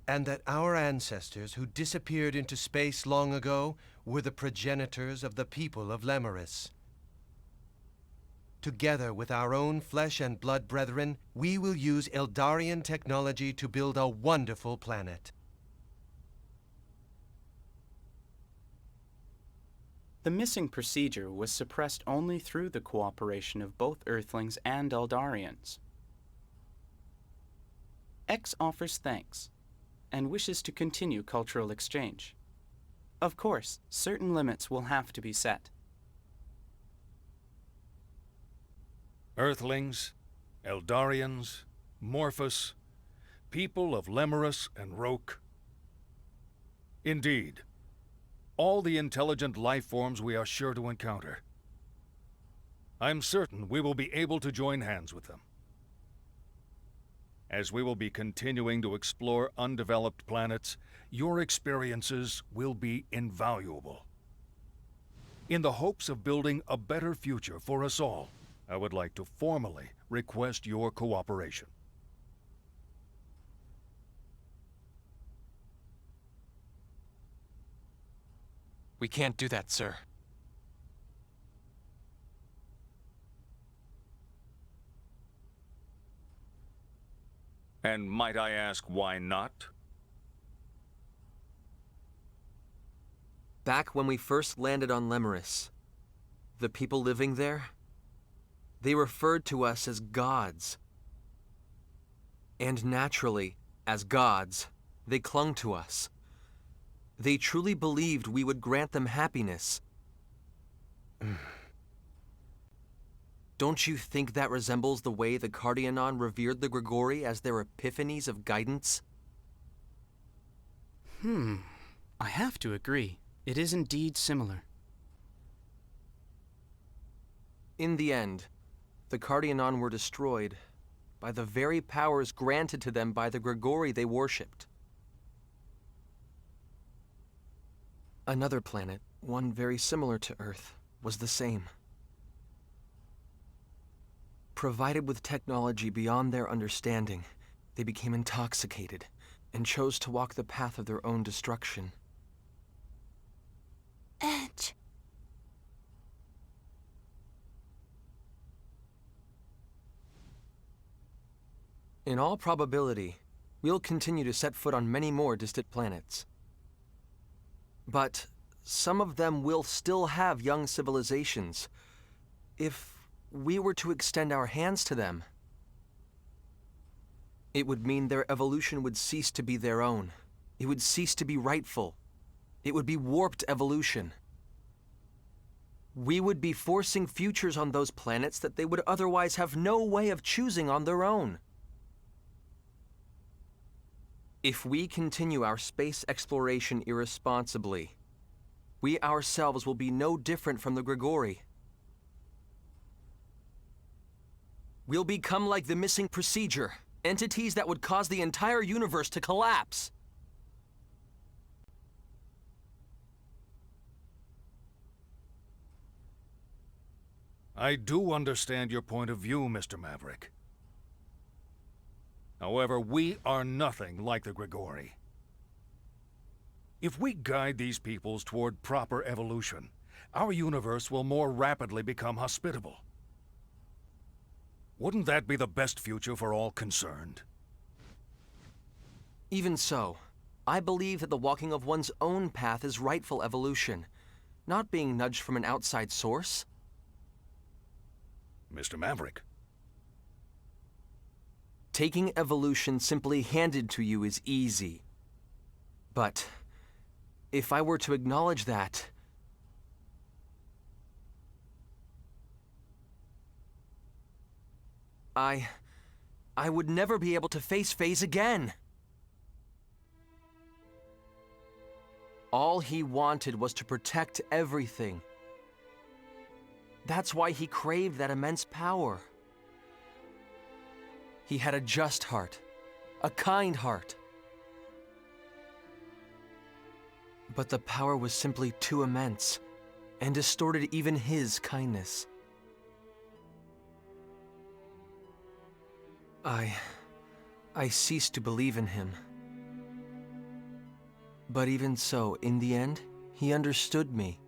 and that our ancestors who disappeared into space long ago were the progenitors of the people of Lemurus. Together with our own flesh and blood brethren, we will use Eldarian technology to build a wonderful planet. The missing procedure was suppressed only through the cooperation of both Earthlings and Eldarians. X offers thanks. and wishes to continue cultural exchange. Of course, certain limits will have to be set. Earthlings, Eldarians, Morphus, people of Lemurus and Roke. Indeed, all the intelligent life forms we are sure to encounter. I'm certain we will be able to join hands with them. As we will be continuing to explore undeveloped planets, your experiences will be invaluable. In the hopes of building a better future for us all, I would like to formally request your cooperation. We can't do that, sir. And might I ask why not? Back when we first landed on Lemurus, the people living there, they referred to us as gods. And naturally, as gods, they clung to us. They truly believed we would grant them happiness. Don't you think that resembles the way the Cardianon revered the Grigori as their epiphanies of guidance? I have to agree. It is indeed similar. In the end, the Cardianon were destroyed by the very powers granted to them by the Grigori they worshipped. Another planet, one very similar to Earth, was the same. Provided with technology beyond their understanding, they became intoxicated and chose to walk the path of their own destruction. Edge. In all probability, we'll continue to set foot on many more distant planets. But some of them will still have young civilizations. If we were to extend our hands to them, it would mean their evolution would cease to be their own. It would cease to be rightful. It would be warped evolution. We would be forcing futures on those planets that they would otherwise have no way of choosing on their own. If we continue our space exploration irresponsibly, we ourselves will be no different from the Grigori. We'll become like the missing procedure, entities that would cause the entire universe to collapse. I do understand your point of view, Mr. Maverick. However, we are nothing like the Grigori. If we guide these peoples toward proper evolution, our universe will more rapidly become hospitable. Wouldn't that be the best future for all concerned? Even so, I believe that the walking of one's own path is rightful evolution, not being nudged from an outside source. Mr. Maverick. Taking evolution simply handed to you is easy. But if I were to acknowledge that, I would never be able to face Phase again. All he wanted was to protect everything. That's why he craved that immense power. He had a just heart, a kind heart. But the power was simply too immense, and distorted even his kindness. I ceased to believe in him. But even so, in the end, he understood me.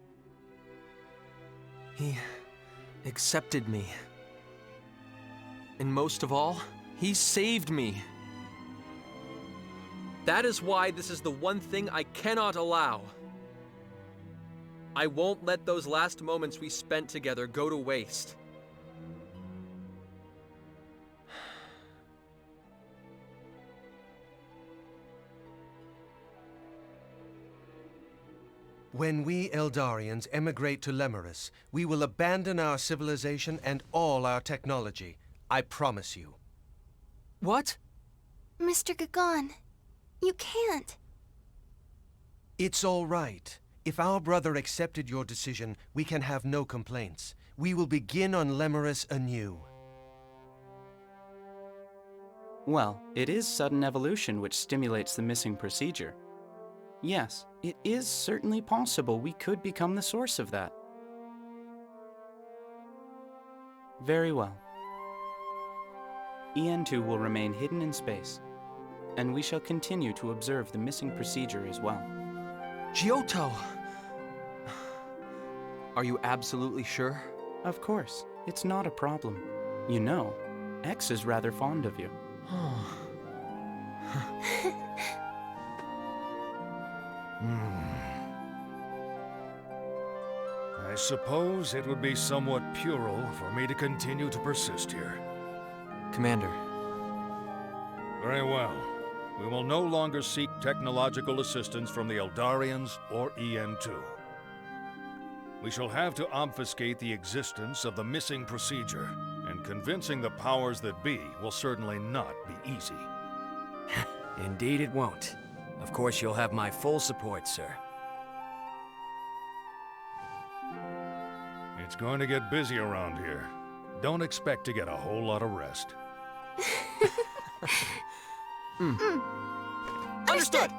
He accepted me. And most of all, he saved me. That is why this is the one thing I cannot allow. I won't let those last moments we spent together go to waste. When we Eldarians emigrate to Lemurus, we will abandon our civilization and all our technology. I promise you. What? Mr. Gagon, you can't. It's all right. If our brother accepted your decision, we can have no complaints. We will begin on Lemurus anew. Well, it is sudden evolution which stimulates the missing procedure. Yes, it is certainly possible we could become the source of that. Very well. EN2 will remain hidden in space, and we shall continue to observe the missing procedure as well. Giotto! Are you absolutely sure? Of course, it's not a problem. You know, X is rather fond of you. I suppose it would be somewhat puerile for me to continue to persist here. Commander. Very well. We will no longer seek technological assistance from the Eldarians or EN2. We shall have to obfuscate the existence of the missing procedure, and convincing the powers that be will certainly not be easy. Indeed it won't. Of course you'll have my full support, sir. It's going to get busy around here. Don't expect to get a whole lot of rest. Understood!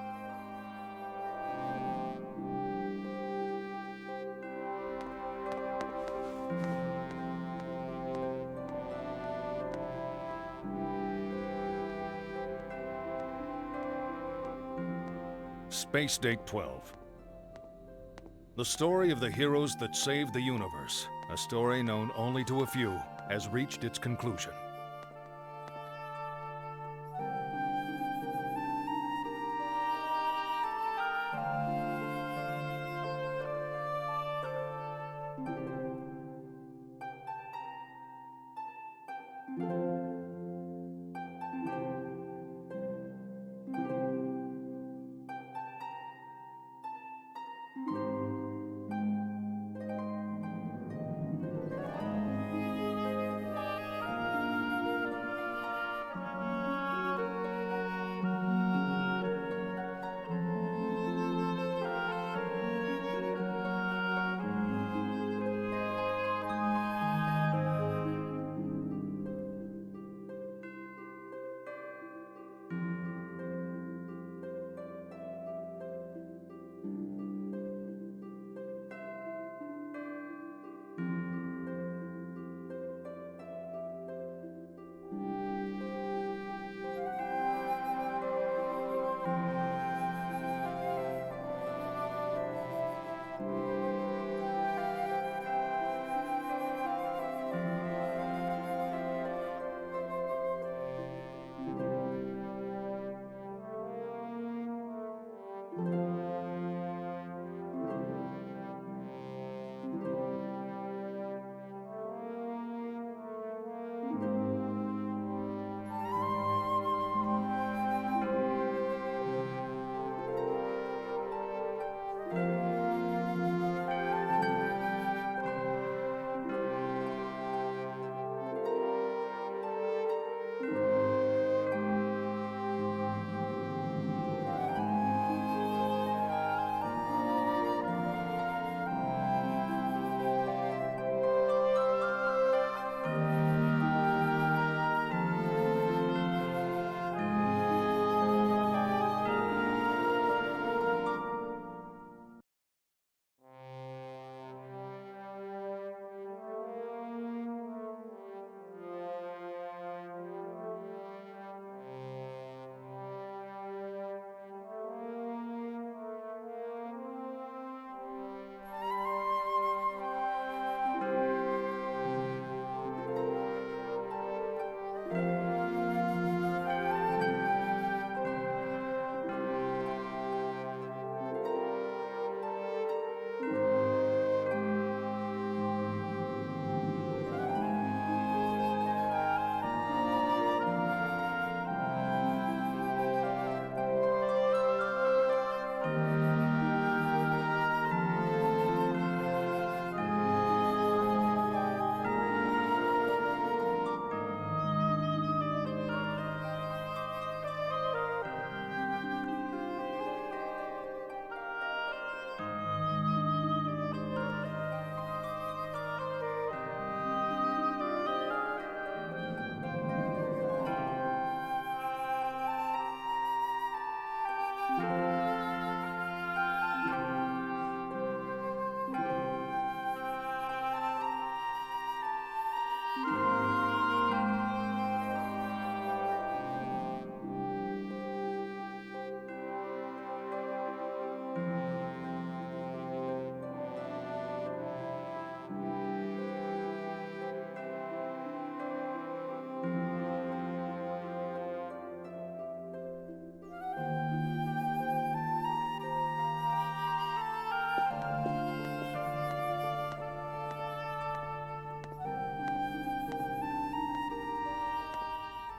Space Date 12. The story of the heroes that saved the universe, a story known only to a few, has reached its conclusion.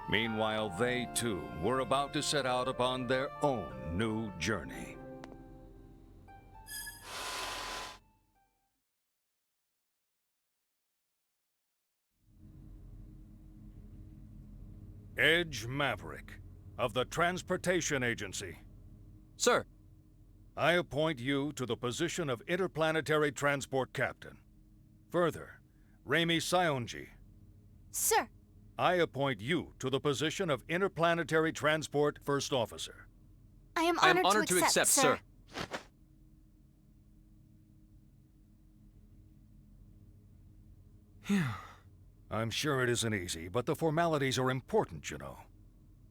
Meanwhile, they too were about to set out upon their own new journey. Edge Maverick, of the Transportation Agency. Sir. I appoint you to the position of Interplanetary Transport Captain. Further, Raimi Sionji. Sir. I appoint you to the position of Interplanetary Transport First Officer. I am honored to accept, sir. Phew. I'm sure it isn't easy, but the formalities are important, you know.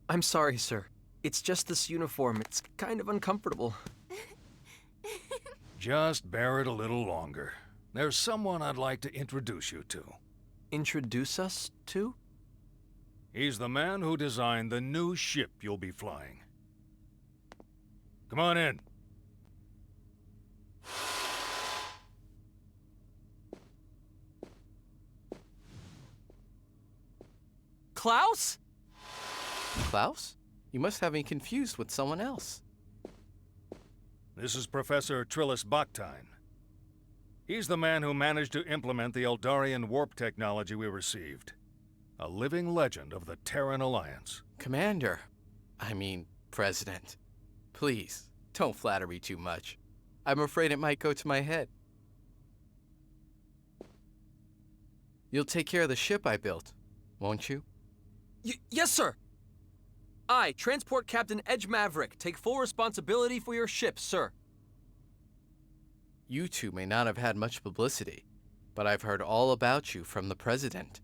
I'm sorry, sir. It's just this uniform. It's kind of uncomfortable. Just bear it a little longer. There's someone I'd like to introduce you to. Introduce us to? He's the man who designed the new ship you'll be flying. Come on in. Klaus? Klaus? You must have me confused with someone else. This is Professor Trillis Bactine. He's the man who managed to implement the Eldarian warp technology we received. A living legend of the Terran Alliance. Commander. I mean, President. Please, don't flatter me too much. I'm afraid it might go to my head. You'll take care of the ship I built, won't you? Yes, sir! I, Transport Captain Edge Maverick, take full responsibility for your ship, sir. You two may not have had much publicity, but I've heard all about you from the President.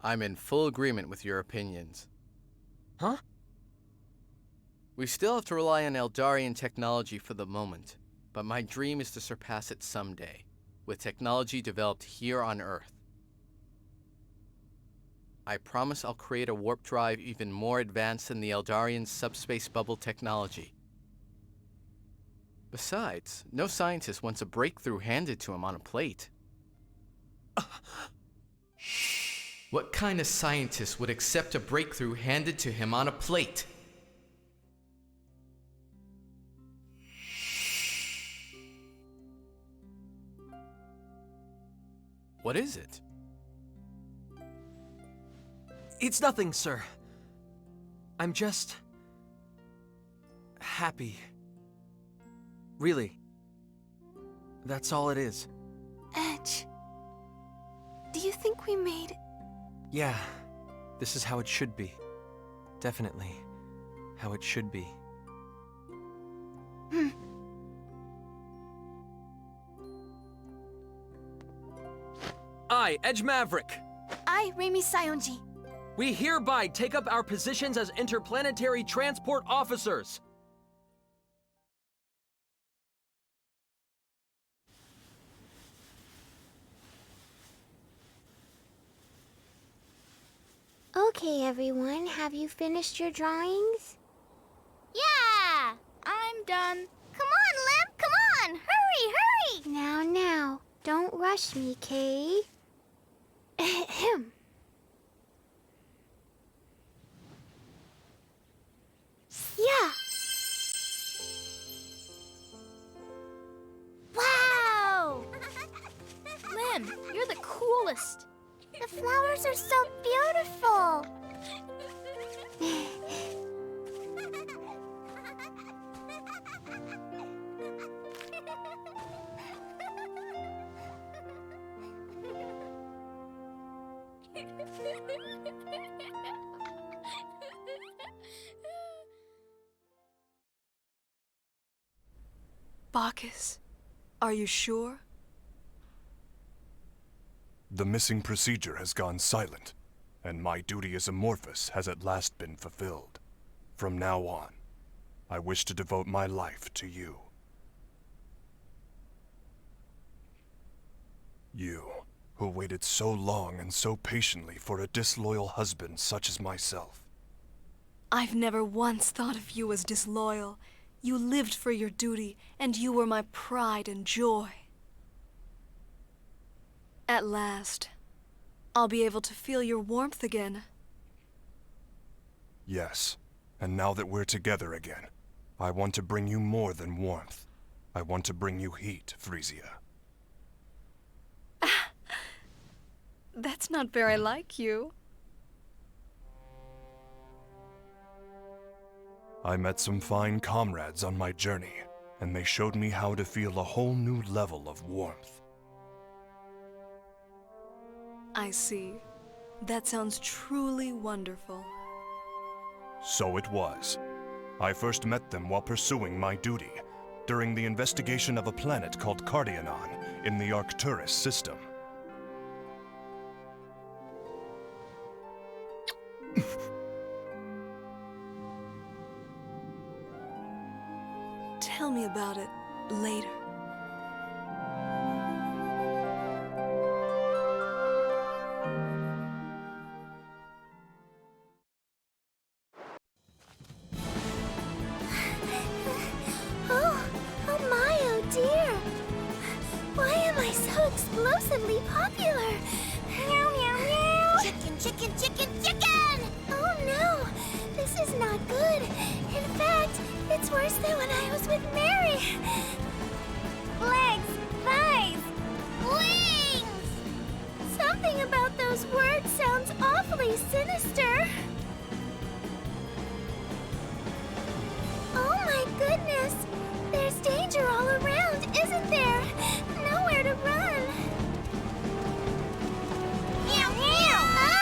I'm in full agreement with your opinions. Huh? We still have to rely on Eldarian technology for the moment, but my dream is to surpass it someday, with technology developed here on Earth. I promise I'll create a warp drive even more advanced than the Eldarian subspace bubble technology. Besides, no scientist wants a breakthrough handed to him on a plate. What kind of scientist would accept a breakthrough handed to him on a plate? What is it? It's nothing, sir. I'm just... happy. Really. That's all it is. Edge. Do you think we made... Yeah. This is how it should be. Definitely. How it should be. I, Edge Maverick. I, Raimi Sionji. We hereby take up our positions as interplanetary transport officers. Okay, everyone, have you finished your drawings? Yeah! I'm done. Come on, Lim! Come on! Hurry, hurry! Now, don't rush me, Kay. Ahem. Yeah! Wow! Lim, you're the coolest. The flowers are so beautiful. Bacchus, are you sure? The missing procedure has gone silent, and my duty as Amorphous has at last been fulfilled. From now on, I wish to devote my life to you. You, who waited so long and so patiently for a disloyal husband such as myself. I've never once thought of you as disloyal. You lived for your duty, and you were my pride and joy. At last, I'll be able to feel your warmth again. Yes, and now that we're together again, I want to bring you more than warmth. I want to bring you heat, Frisia. That's not very like you. I met some fine comrades on my journey, and they showed me how to feel a whole new level of warmth. I see. That sounds truly wonderful. So it was. I first met them while pursuing my duty, during the investigation of a planet called Cardionon in the Arcturus system. Tell me about it later. Oh my, oh dear. Why am I so explosively popular? Meow, meow, meow. Chicken, chicken, chicken, chicken! Oh no, this is not good. In fact, it's worse than when I was with Mary. Legs, thighs, wings! Something about those words sounds awfully sinister. Oh my goodness! There's danger all around, isn't there? Nowhere to run. Meow, meow! Ah!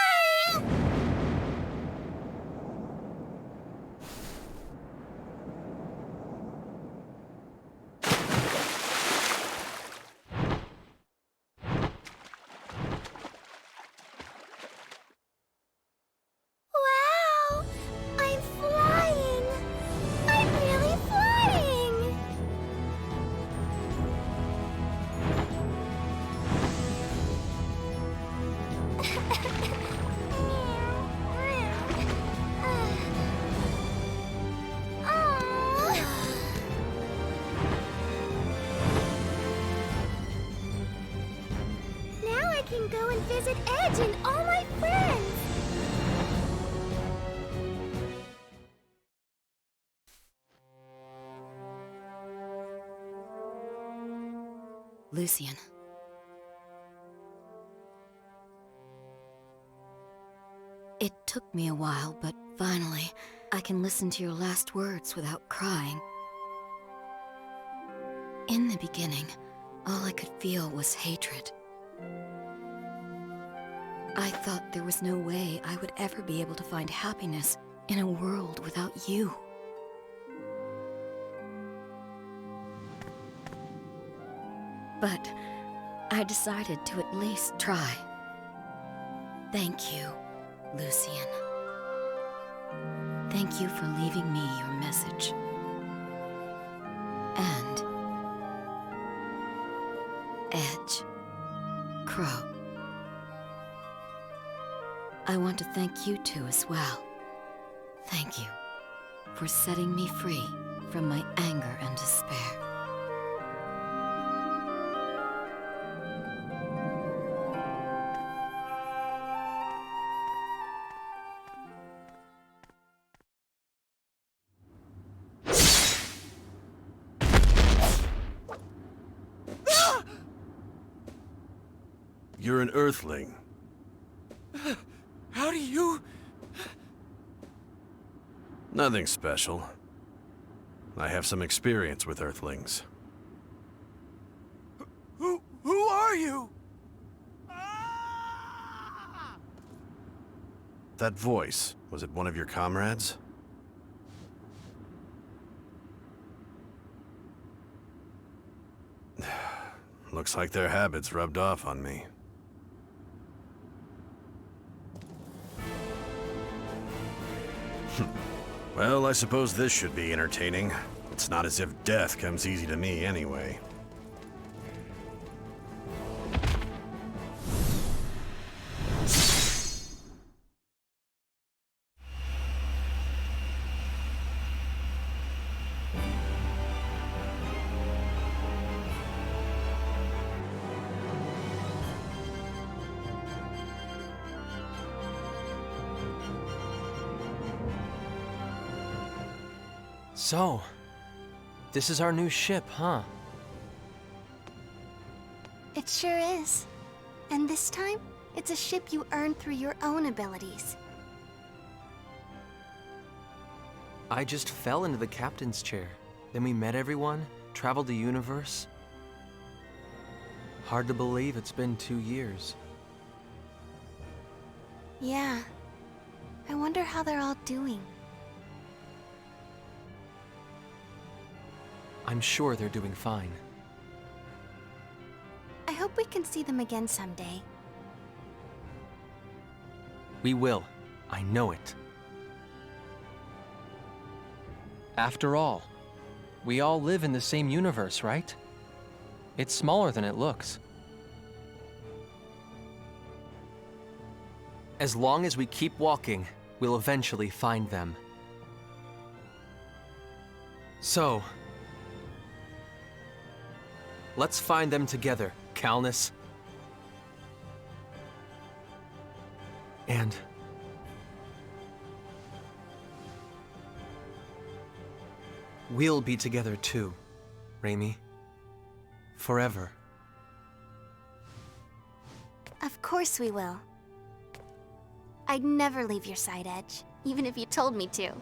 Wow! I'm flying! I'm really flying! Now I can go and visit Edge and all my friends! Lucian. It took me a while, but finally, I can listen to your last words without crying. In the beginning, all I could feel was hatred. I thought there was no way I would ever be able to find happiness in a world without you. But I decided to at least try. Thank you, Lucian. Thank you for leaving me your message. And Edge, Crow. I want to thank you two as well. Thank you for setting me free from my anger and despair. You're an Earthling. How do you... Nothing special. I have some experience with Earthlings. Who are you? That voice, was it one of your comrades? Looks like their habits rubbed off on me. Well, I suppose this should be entertaining. It's not as if death comes easy to me anyway. So, this is our new ship, huh? It sure is. And this time, it's a ship you earned through your own abilities. I just fell into the captain's chair. Then we met everyone, traveled the universe. Hard to believe it's been 2 years. Yeah. I wonder how they're all doing. I'm sure they're doing fine. I hope we can see them again someday. We will. I know it. After all, we all live in the same universe, right? It's smaller than it looks. As long as we keep walking, we'll eventually find them. So, let's find them together, Calnus. And we'll be together too, Raimi. Forever. Of course we will. I'd never leave your side, Edge, even if you told me to.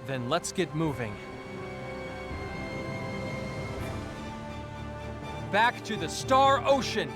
Then let's get moving. Back to the Star Ocean!